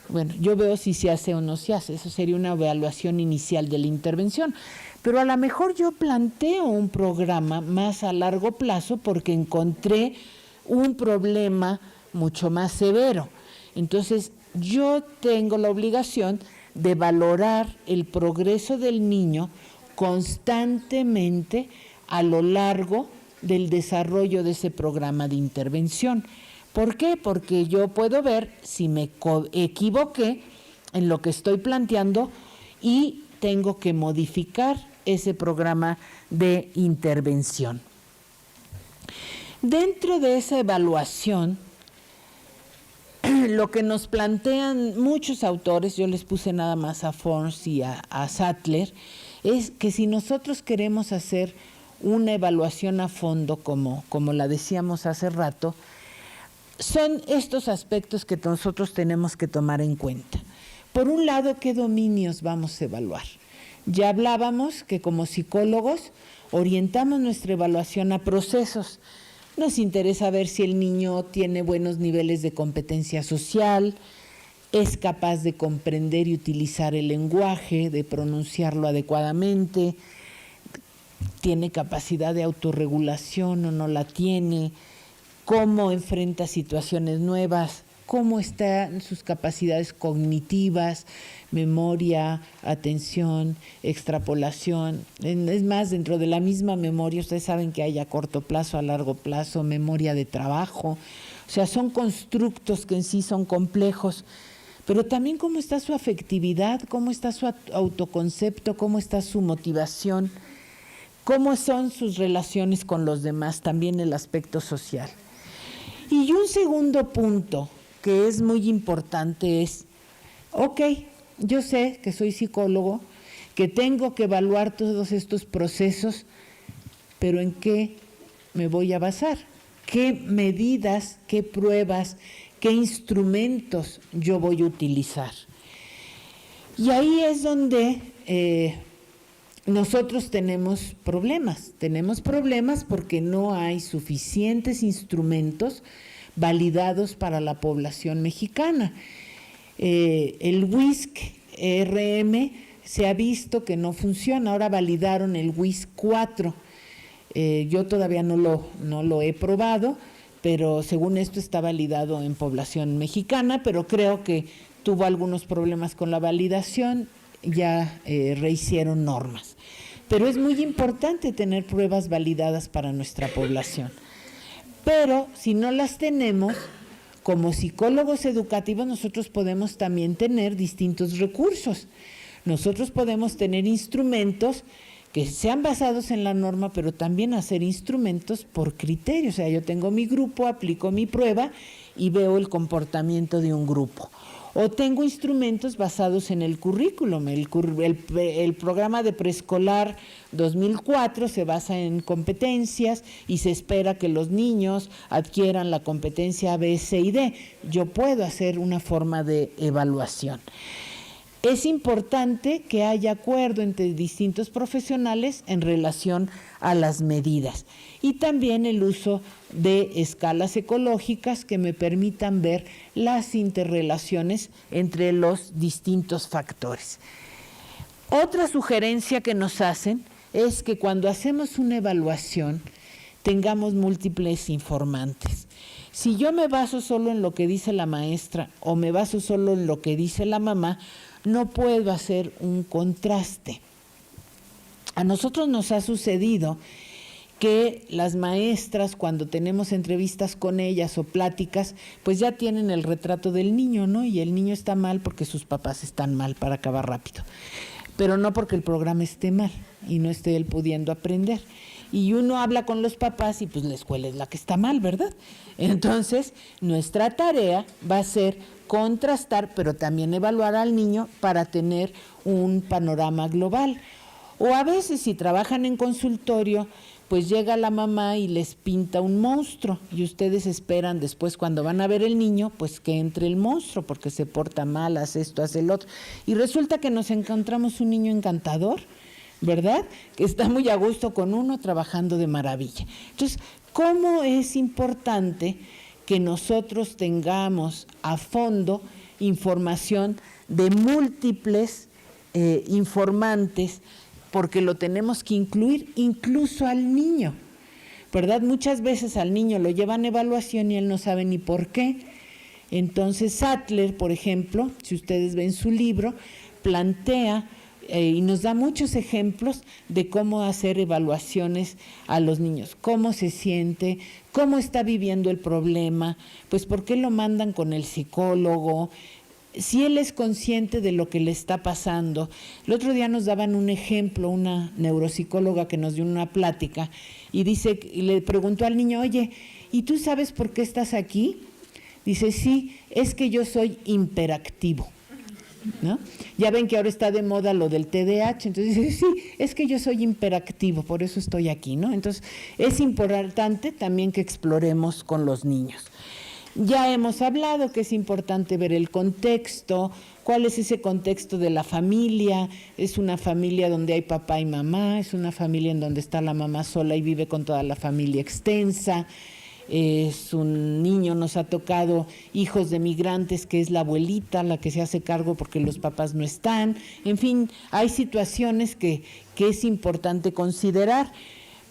Bueno, yo veo si se hace o no se hace. Eso sería una evaluación inicial de la intervención. Pero a lo mejor yo planteo un programa más a largo plazo porque encontré un problema mucho más severo. Entonces, yo tengo la obligación de valorar el progreso del niño constantemente a lo largo del desarrollo de ese programa de intervención. ¿Por qué? Porque yo puedo ver si me equivoqué en lo que estoy planteando y tengo que modificar ese programa de intervención. Dentro de esa evaluación, lo que nos plantean muchos autores, yo les puse nada más a Forns y a Sattler, es que si nosotros queremos hacer una evaluación a fondo, como la decíamos hace rato, son estos aspectos que nosotros tenemos que tomar en cuenta. Por un lado, ¿qué dominios vamos a evaluar? Ya hablábamos que como psicólogos orientamos nuestra evaluación a procesos. Nos interesa ver si el niño tiene buenos niveles de competencia social, es capaz de comprender y utilizar el lenguaje, de pronunciarlo adecuadamente, tiene capacidad de autorregulación o no la tiene, cómo enfrenta situaciones nuevas, cómo están sus capacidades cognitivas, memoria, atención, extrapolación. Es más, dentro de la misma memoria, ustedes saben que hay a corto plazo, a largo plazo, memoria de trabajo. O sea, son constructos que en sí son complejos, pero también cómo está su afectividad, cómo está su autoconcepto, cómo está su motivación, cómo son sus relaciones con los demás, también el aspecto social. Y un segundo punto que es muy importante es, ok, yo sé que soy psicólogo, que tengo que evaluar todos estos procesos, pero ¿en qué me voy a basar? ¿Qué medidas, qué pruebas, qué instrumentos yo voy a utilizar? Y ahí es donde nosotros tenemos problemas porque no hay suficientes instrumentos validados para la población mexicana. El WISC-RM se ha visto que no funciona, ahora validaron el WISC-4, yo todavía no lo he probado, pero según esto está validado en población mexicana, pero creo que tuvo algunos problemas con la validación, ya rehicieron normas. Pero es muy importante tener pruebas validadas para nuestra población. Pero si no las tenemos, como psicólogos educativos nosotros podemos también tener distintos recursos. Nosotros podemos tener instrumentos que sean basados en la norma, pero también hacer instrumentos por criterio. O sea, yo tengo mi grupo, aplico mi prueba y veo el comportamiento de un grupo. O tengo instrumentos basados en el currículum. El programa de preescolar 2004 se basa en competencias y se espera que los niños adquieran la competencia A, B, C y D. Yo puedo hacer una forma de evaluación. Es importante que haya acuerdo entre distintos profesionales en relación a las medidas y también el uso de escalas ecológicas que me permitan ver las interrelaciones entre los distintos factores. Otra sugerencia que nos hacen es que cuando hacemos una evaluación tengamos múltiples informantes. Si yo me baso solo en lo que dice la maestra o me baso solo en lo que dice la mamá, no puedo hacer un contraste. A nosotros nos ha sucedido que las maestras, cuando tenemos entrevistas con ellas o pláticas, pues ya tienen el retrato del niño, ¿no? Y el niño está mal porque sus papás están mal, para acabar rápido. Pero no porque el programa esté mal y no esté él pudiendo aprender. Y uno habla con los papás y pues la escuela es la que está mal, ¿verdad? Entonces, nuestra tarea va a ser contrastar, pero también evaluar al niño para tener un panorama global. O a veces, si trabajan en consultorio, pues llega la mamá y les pinta un monstruo y ustedes esperan después cuando van a ver el niño, pues que entre el monstruo porque se porta mal, hace esto, hace el otro. Y resulta que nos encontramos un niño encantador, ¿verdad? Que está muy a gusto con uno, trabajando de maravilla. Entonces, ¿cómo es importante que nosotros tengamos a fondo información de múltiples informantes, porque lo tenemos que incluir incluso al niño, ¿verdad? Muchas veces al niño lo llevan a evaluación y él no sabe ni por qué. Entonces Sattler, por ejemplo, si ustedes ven su libro, plantea y nos da muchos ejemplos de cómo hacer evaluaciones a los niños, cómo se siente, cómo está viviendo el problema, pues por qué lo mandan con el psicólogo, si él es consciente de lo que le está pasando. El otro día nos daban un ejemplo, una neuropsicóloga que nos dio una plática y le preguntó al niño, oye, ¿y tú sabes por qué estás aquí? Dice, sí, es que yo soy hiperactivo, ¿no? Ya ven que ahora está de moda lo del TDAH, entonces dice, sí, es que yo soy hiperactivo, por eso estoy aquí, ¿no? Entonces, es importante también que exploremos con los niños. Ya hemos hablado que es importante ver el contexto, cuál es ese contexto de la familia, es una familia donde hay papá y mamá, es una familia en donde está la mamá sola y vive con toda la familia extensa, es un niño, nos ha tocado hijos de migrantes, que es la abuelita la que se hace cargo porque los papás no están. En fin, hay situaciones que es importante considerar.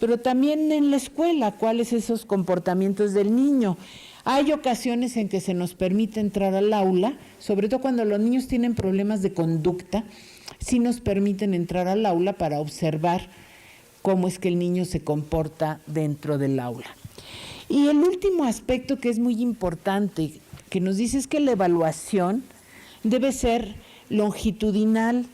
Pero también en la escuela, ¿cuáles son esos comportamientos del niño? Hay ocasiones en que se nos permite entrar al aula, sobre todo cuando los niños tienen problemas de conducta, sí nos permiten entrar al aula para observar cómo es que el niño se comporta dentro del aula. Y el último aspecto que es muy importante, que nos dice, es que la evaluación debe ser longitudinal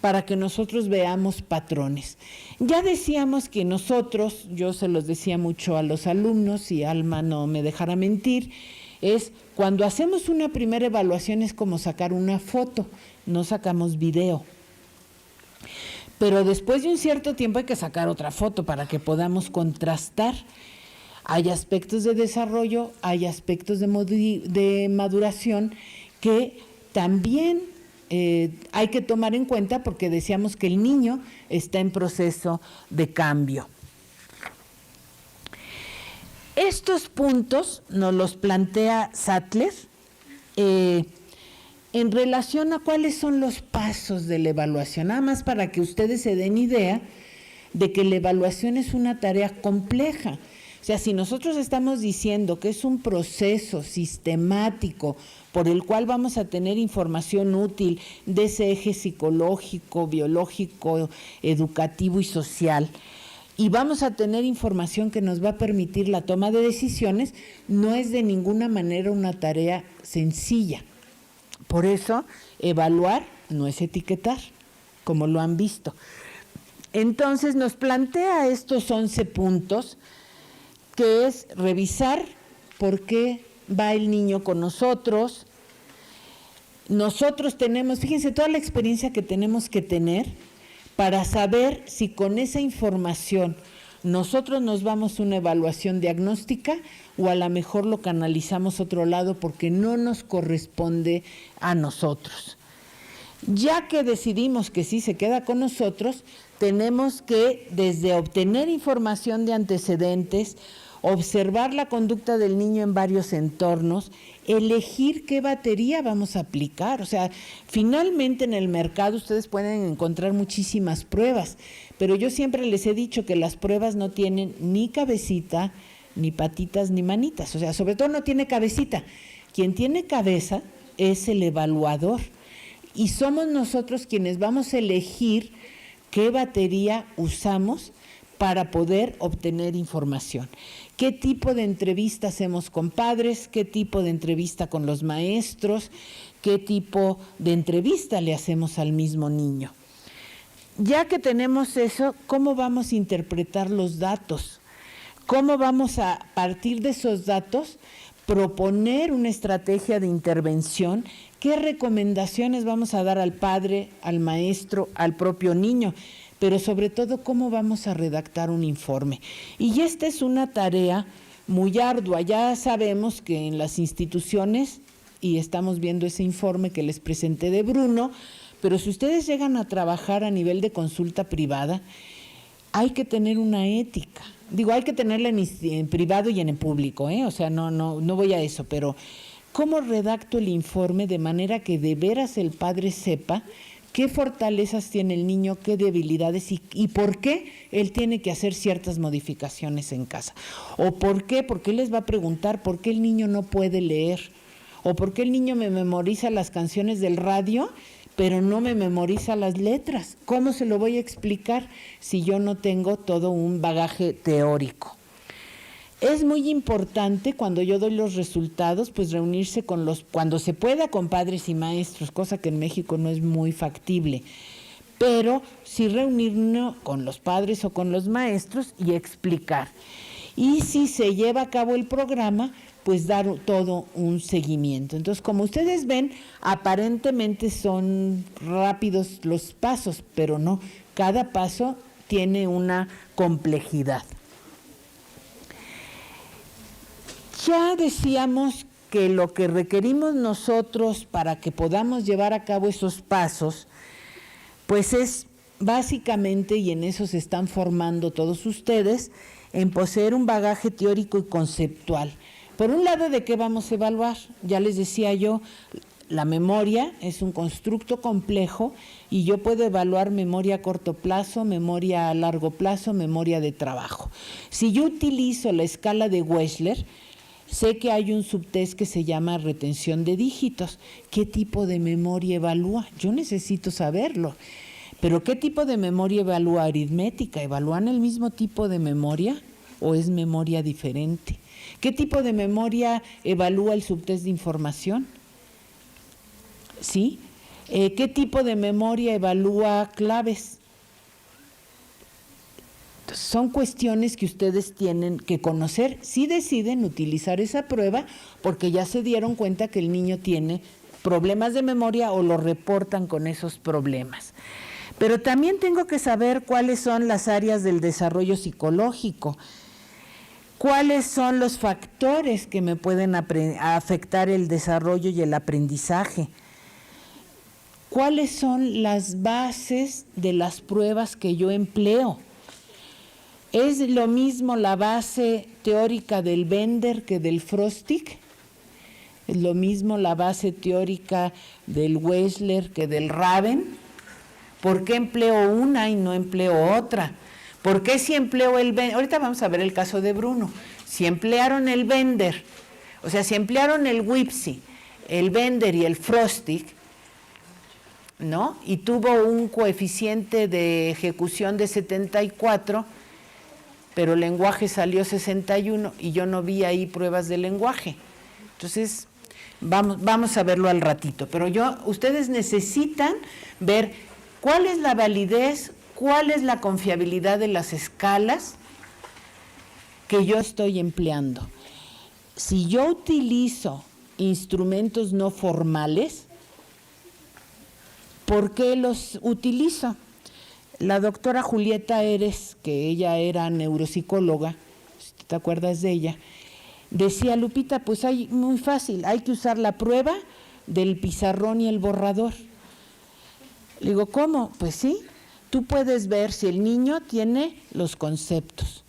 para que nosotros veamos patrones. Ya decíamos que nosotros, yo se los decía mucho a los alumnos, y Alma no me dejará mentir, es cuando hacemos una primera evaluación es como sacar una foto, no sacamos video. Pero después de un cierto tiempo hay que sacar otra foto para que podamos contrastar. Hay aspectos de desarrollo, hay aspectos de maduración que también hay que tomar en cuenta, porque decíamos que el niño está en proceso de cambio. Estos puntos nos los plantea Sattler en relación a cuáles son los pasos de la evaluación, nada más para que ustedes se den idea de que la evaluación es una tarea compleja. O sea, si nosotros estamos diciendo que es un proceso sistemático por el cual vamos a tener información útil de ese eje psicológico, biológico, educativo y social, y vamos a tener información que nos va a permitir la toma de decisiones, no es de ninguna manera una tarea sencilla. Por eso, evaluar no es etiquetar, como lo han visto. Entonces, nos plantea estos 11 puntos, que es revisar por qué va el niño con nosotros. Nosotros tenemos, fíjense, toda la experiencia que tenemos que tener para saber si con esa información nosotros nos vamos a una evaluación diagnóstica o a lo mejor lo canalizamos a otro lado porque no nos corresponde a nosotros. Ya que decidimos que sí se queda con nosotros, tenemos que, desde obtener información de antecedentes, observar la conducta del niño en varios entornos, elegir qué batería vamos a aplicar. O sea, finalmente en el mercado ustedes pueden encontrar muchísimas pruebas, pero yo siempre les he dicho que las pruebas no tienen ni cabecita, ni patitas, ni manitas. O sea, sobre todo no tiene cabecita. Quien tiene cabeza es el evaluador, y somos nosotros quienes vamos a elegir qué batería usamos para poder obtener información. ¿Qué tipo de entrevista hacemos con padres? ¿Qué tipo de entrevista con los maestros? ¿Qué tipo de entrevista le hacemos al mismo niño? Ya que tenemos eso, ¿cómo vamos a interpretar los datos? ¿Cómo vamos a partir de esos datos proponer una estrategia de intervención? ¿Qué recomendaciones vamos a dar al padre, al maestro, al propio niño? Pero sobre todo, ¿cómo vamos a redactar un informe? Y esta es una tarea muy ardua. Ya sabemos que en las instituciones, y estamos viendo ese informe que les presenté de Bruno, pero si ustedes llegan a trabajar a nivel de consulta privada, hay que tener una ética. Digo, hay que tenerla en privado y en el público, o sea, no voy a eso, pero ¿cómo redacto el informe de manera que de veras el padre sepa qué fortalezas tiene el niño, qué debilidades y por qué él tiene que hacer ciertas modificaciones en casa? ¿O por qué? Porque él les va a preguntar por qué el niño no puede leer, o por qué el niño me memoriza las canciones del radio, pero no me memoriza las letras. ¿Cómo se lo voy a explicar si yo no tengo todo un bagaje teórico? Es muy importante cuando yo doy los resultados, pues reunirse cuando se pueda, con padres y maestros, cosa que en México no es muy factible, pero sí reunirnos con los padres o con los maestros y explicar. Y si se lleva a cabo el programa, pues dar todo un seguimiento. Entonces, como ustedes ven, aparentemente son rápidos los pasos, pero no, cada paso tiene una complejidad. Ya decíamos que lo que requerimos nosotros para que podamos llevar a cabo esos pasos, pues es básicamente, y en eso se están formando todos ustedes, en poseer un bagaje teórico y conceptual. Por un lado, ¿de qué vamos a evaluar? Ya les decía yo, la memoria es un constructo complejo y yo puedo evaluar memoria a corto plazo, memoria a largo plazo, memoria de trabajo. Si yo utilizo la escala de Wechsler, sé que hay un subtest que se llama retención de dígitos. ¿Qué tipo de memoria evalúa? Yo necesito saberlo. Pero ¿qué tipo de memoria evalúa aritmética? ¿Evalúan el mismo tipo de memoria o es memoria diferente? ¿Qué tipo de memoria evalúa el subtest de información? ¿Sí? ¿Qué tipo de memoria evalúa claves? Son cuestiones que ustedes tienen que conocer si deciden utilizar esa prueba, porque ya se dieron cuenta que el niño tiene problemas de memoria o lo reportan con esos problemas. Pero también tengo que saber cuáles son las áreas del desarrollo psicológico, cuáles son los factores que me pueden afectar el desarrollo y el aprendizaje. ¿Cuáles son las bases de las pruebas que yo empleo? ¿Es lo mismo la base teórica del Bender que del Frostig? ¿Es lo mismo la base teórica del Wechsler que del Raven? ¿Por qué empleo una y no empleo otra? ¿Por qué si empleo el Bender? Ahorita vamos a ver el caso de Bruno. Si emplearon el Bender, o sea, si emplearon el WIPSI, el Bender y el Frostig, ¿no? Y tuvo un coeficiente de ejecución de 74, pero el lenguaje salió 61 y yo no vi ahí pruebas de lenguaje. Entonces, vamos a verlo al ratito. Pero ustedes necesitan ver cuál es la validez, cuál es la confiabilidad de las escalas que yo estoy empleando. Si yo utilizo instrumentos no formales, ¿por qué los utilizo? La doctora Julieta Eres, que ella era neuropsicóloga, si te acuerdas de ella, decía, Lupita, pues muy fácil, hay que usar la prueba del pizarrón y el borrador. Le digo, ¿cómo? Pues sí, tú puedes ver si el niño tiene los conceptos,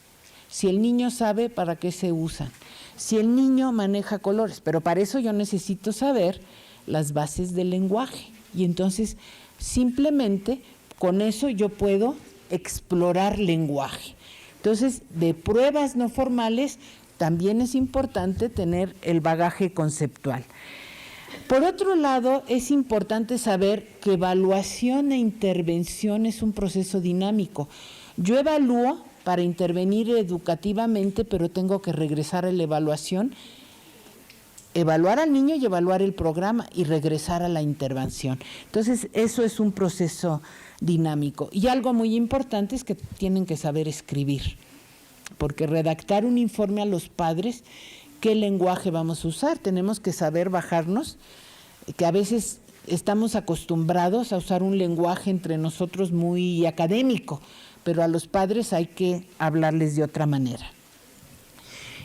si el niño sabe para qué se usan, si el niño maneja colores, pero para eso yo necesito saber las bases del lenguaje. Y entonces, simplemente, con eso yo puedo explorar lenguaje. Entonces, de pruebas no formales, también es importante tener el bagaje conceptual. Por otro lado, es importante saber que evaluación e intervención es un proceso dinámico. Yo evalúo para intervenir educativamente, pero tengo que regresar a la evaluación, evaluar al niño y evaluar el programa y regresar a la intervención. Entonces, eso es un proceso dinámico. Y algo muy importante es que tienen que saber escribir, porque redactar un informe a los padres, ¿qué lenguaje vamos a usar? Tenemos que saber bajarnos, que a veces estamos acostumbrados a usar un lenguaje entre nosotros muy académico, pero a los padres hay que hablarles de otra manera.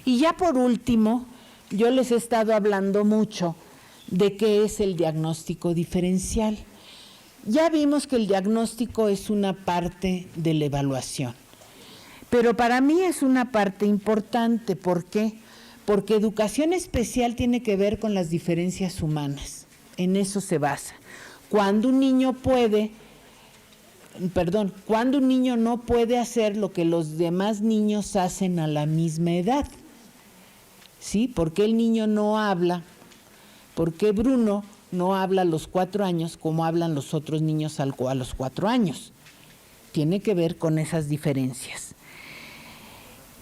Y ya por último, yo les he estado hablando mucho de qué es el diagnóstico diferencial. Ya vimos que el diagnóstico es una parte de la evaluación, pero para mí es una parte importante. ¿Por qué? Porque educación especial tiene que ver con las diferencias humanas, en eso se basa. Cuando un niño no puede hacer lo que los demás niños hacen a la misma edad. ¿Sí? ¿Por qué el niño no habla? ¿Por qué Bruno no habla a los 4 años como hablan los otros niños a los 4 años? Tiene que ver con esas diferencias.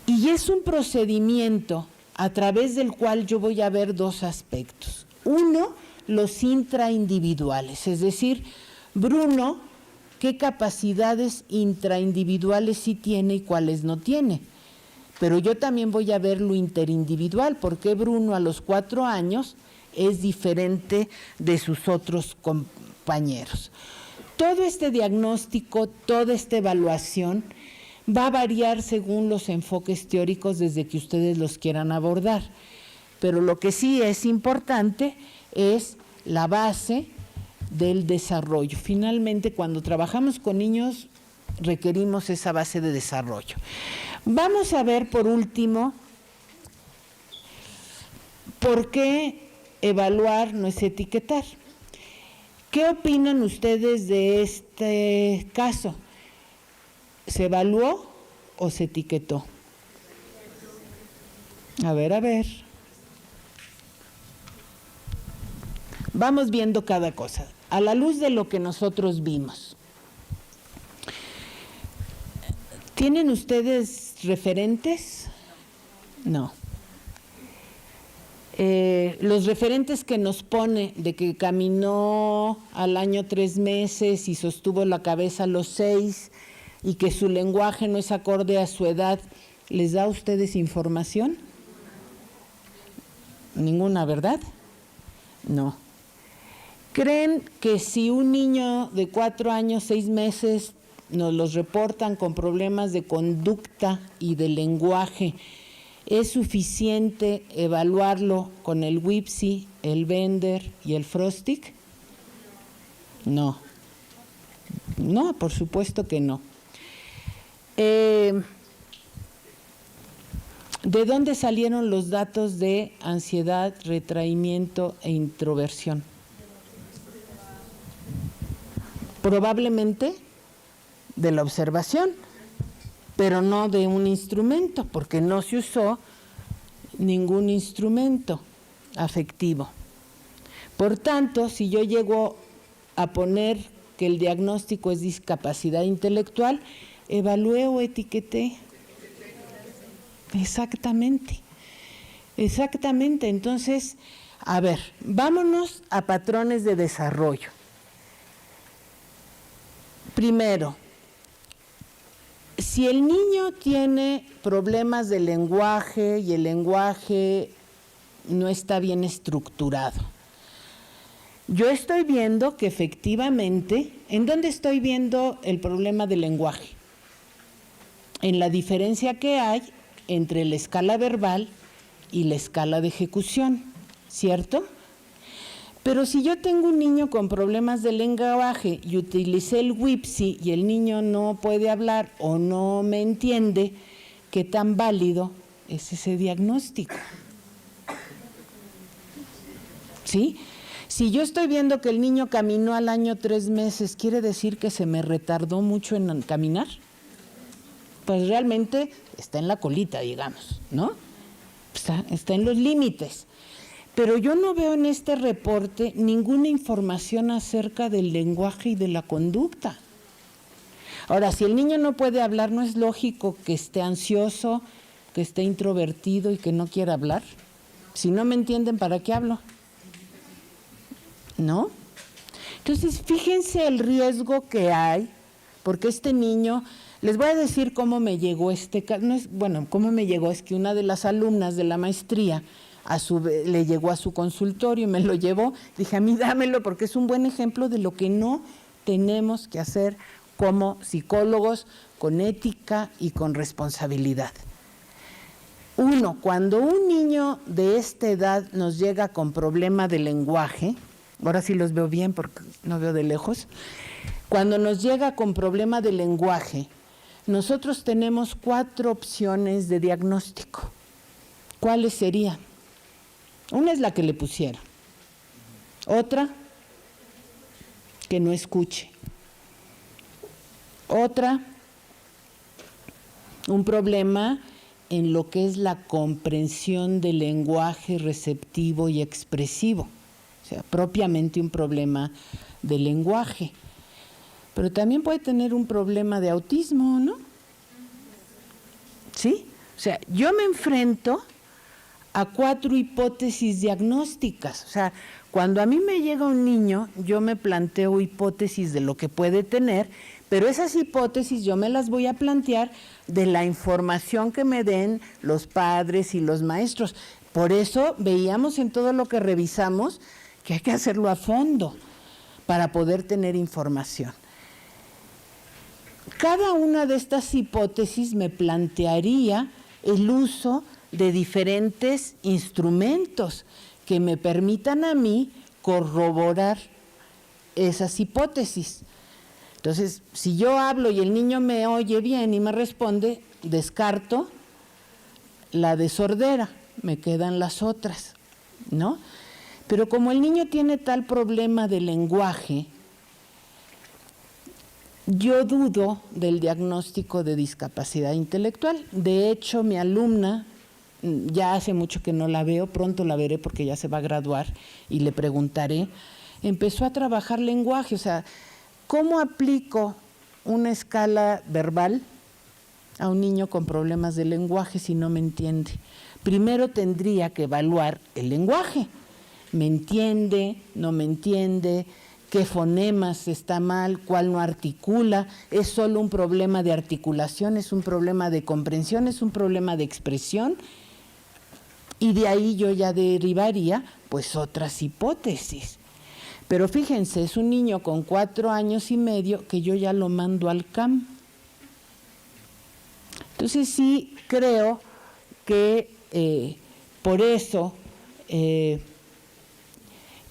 Y es un procedimiento a través del cual yo voy a ver 2 aspectos. Uno, los intraindividuales, es decir, Bruno, ¿qué capacidades intraindividuales sí tiene y cuáles no tiene? Pero yo también voy a ver lo interindividual, porque Bruno a los 4 años es diferente de sus otros compañeros. Todo este diagnóstico, toda esta evaluación va a variar según los enfoques teóricos desde que ustedes los quieran abordar. Pero lo que sí es importante es la base del desarrollo. Finalmente, cuando trabajamos con niños, requerimos esa base de desarrollo. Vamos a ver por último por qué evaluar no es etiquetar. ¿Qué opinan ustedes de este caso? ¿Se evaluó o se etiquetó? A ver. Vamos viendo cada cosa, a la luz de lo que nosotros vimos. ¿Tienen ustedes referentes? No. Los referentes que nos pone de que caminó al año 3 meses y sostuvo la cabeza a los 6 y que su lenguaje no es acorde a su edad, ¿les da a ustedes información? Ninguna, ¿verdad? No. ¿Creen que si un niño de 4 años, 6 meses nos los reportan con problemas de conducta y de lenguaje, es suficiente evaluarlo con el WIPSI, el Bender y el Frostig? No. No, por supuesto que no. ¿De dónde salieron los datos de ansiedad, retraimiento e introversión? Probablemente de la observación, pero no de un instrumento, porque no se usó ningún instrumento afectivo. Por tanto, si yo llego a poner que el diagnóstico es discapacidad intelectual, evalué o etiqueté. Exactamente. Entonces, a ver, vámonos a patrones de desarrollo. Primero, si el niño tiene problemas de lenguaje y el lenguaje no está bien estructurado, yo estoy viendo que efectivamente, ¿en dónde estoy viendo el problema del lenguaje? En la diferencia que hay entre la escala verbal y la escala de ejecución, ¿cierto? Pero si yo tengo un niño con problemas de lenguaje y utilicé el WIPSI y el niño no puede hablar o no me entiende, ¿qué tan válido es ese diagnóstico? ¿Sí? Si yo estoy viendo que el niño caminó al año 3 meses, ¿quiere decir que se me retardó mucho en caminar? Pues realmente está en la colita, digamos, ¿no? Está en los límites. Pero yo no veo en este reporte ninguna información acerca del lenguaje y de la conducta. Ahora, si el niño no puede hablar, ¿no es lógico que esté ansioso, que esté introvertido y que no quiera hablar? Si no me entienden, ¿para qué hablo? ¿No? Entonces, fíjense el riesgo que hay, porque este niño, les voy a decir cómo me llegó este caso. Cómo me llegó es que una de las alumnas de la maestría le llegó a su consultorio y me lo llevó. Dije, a mí dámelo porque es un buen ejemplo de lo que no tenemos que hacer como psicólogos, con ética y con responsabilidad. Uno, cuando un niño de esta edad nos llega con problema de lenguaje, ahora sí los veo bien porque no veo de lejos, cuando nos llega con problema de lenguaje, nosotros tenemos 4 opciones de diagnóstico. ¿Cuáles serían? Una es la que le pusieron. Otra, que no escuche. Otra, un problema en lo que es la comprensión del lenguaje receptivo y expresivo. O sea, propiamente un problema de lenguaje. Pero también puede tener un problema de autismo, ¿no? ¿Sí? O sea, yo me enfrento a 4 hipótesis diagnósticas. O sea, cuando a mí me llega un niño, yo me planteo hipótesis de lo que puede tener, pero esas hipótesis yo me las voy a plantear de la información que me den los padres y los maestros. Por eso veíamos en todo lo que revisamos que hay que hacerlo a fondo para poder tener información. Cada una de estas hipótesis me plantearía el uso de diferentes instrumentos que me permitan a mí corroborar esas hipótesis. Entonces, si yo hablo y el niño me oye bien y me responde, descarto la de sordera, me quedan las otras, ¿no? Pero como el niño tiene tal problema de lenguaje, yo dudo del diagnóstico de discapacidad intelectual. De hecho, mi alumna, ya hace mucho que no la veo, pronto la veré porque ya se va a graduar y le preguntaré, empezó a trabajar lenguaje, o sea, ¿cómo aplico una escala verbal a un niño con problemas de lenguaje si no me entiende? Primero tendría que evaluar el lenguaje. ¿Me entiende? ¿No me entiende? ¿Qué fonemas está mal? ¿Cuál no articula? ¿Es solo un problema de articulación? ¿Es un problema de comprensión? ¿Es un problema de expresión? Y de ahí yo ya derivaría pues otras hipótesis. Pero fíjense, es un niño con 4 años y medio que yo ya lo mando al CAM. Entonces sí creo que por eso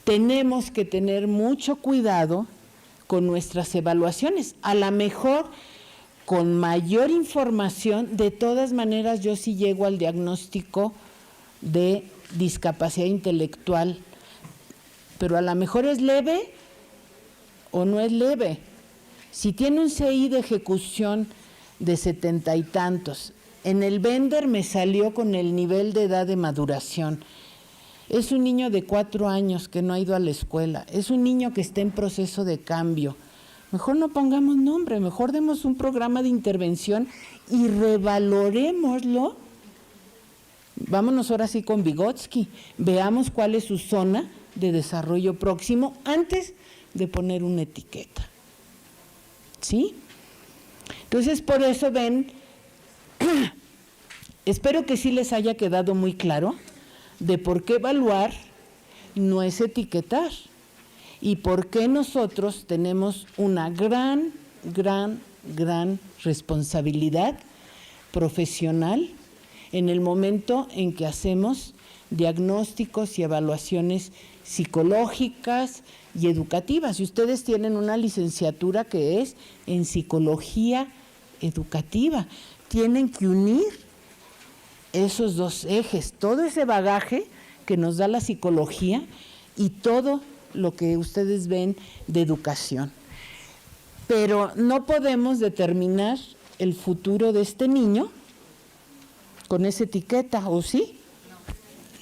tenemos que tener mucho cuidado con nuestras evaluaciones. A lo mejor con mayor información, de todas maneras yo sí llego al diagnóstico de discapacidad intelectual, pero a lo mejor es leve o no es leve. Si tiene un CI de ejecución de 70 y tantos, en el Bender me salió con el nivel de edad de maduración. Es un niño de 4 años que no ha ido a la escuela, es un niño que está en proceso de cambio. Mejor no pongamos nombre, mejor demos un programa de intervención y revalorémoslo. Vámonos ahora sí con Vygotsky, veamos cuál es su zona de desarrollo próximo antes de poner una etiqueta. ¿Sí? Entonces, por eso ven, espero que sí les haya quedado muy claro de por qué evaluar no es etiquetar y por qué nosotros tenemos una gran responsabilidad profesional en el momento en que hacemos diagnósticos y evaluaciones psicológicas y educativas. Y ustedes tienen una licenciatura que es en psicología educativa. Tienen que unir esos dos ejes, todo ese bagaje que nos da la psicología y todo lo que ustedes ven de educación. Pero no podemos determinar el futuro de este niño con esa etiqueta, ¿o sí?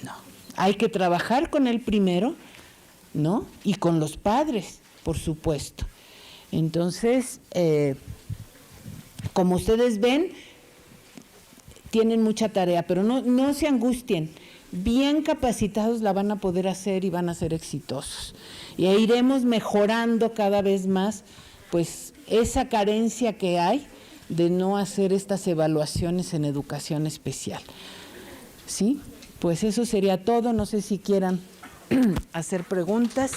No. Hay que trabajar con él primero, ¿no? Y con los padres, por supuesto. Entonces, como ustedes ven, tienen mucha tarea, pero no se angustien. Bien capacitados la van a poder hacer y van a ser exitosos. Y iremos mejorando cada vez más, pues, esa carencia que hay de no hacer estas evaluaciones en educación especial. ¿Sí? Pues eso sería todo. No sé si quieran hacer preguntas.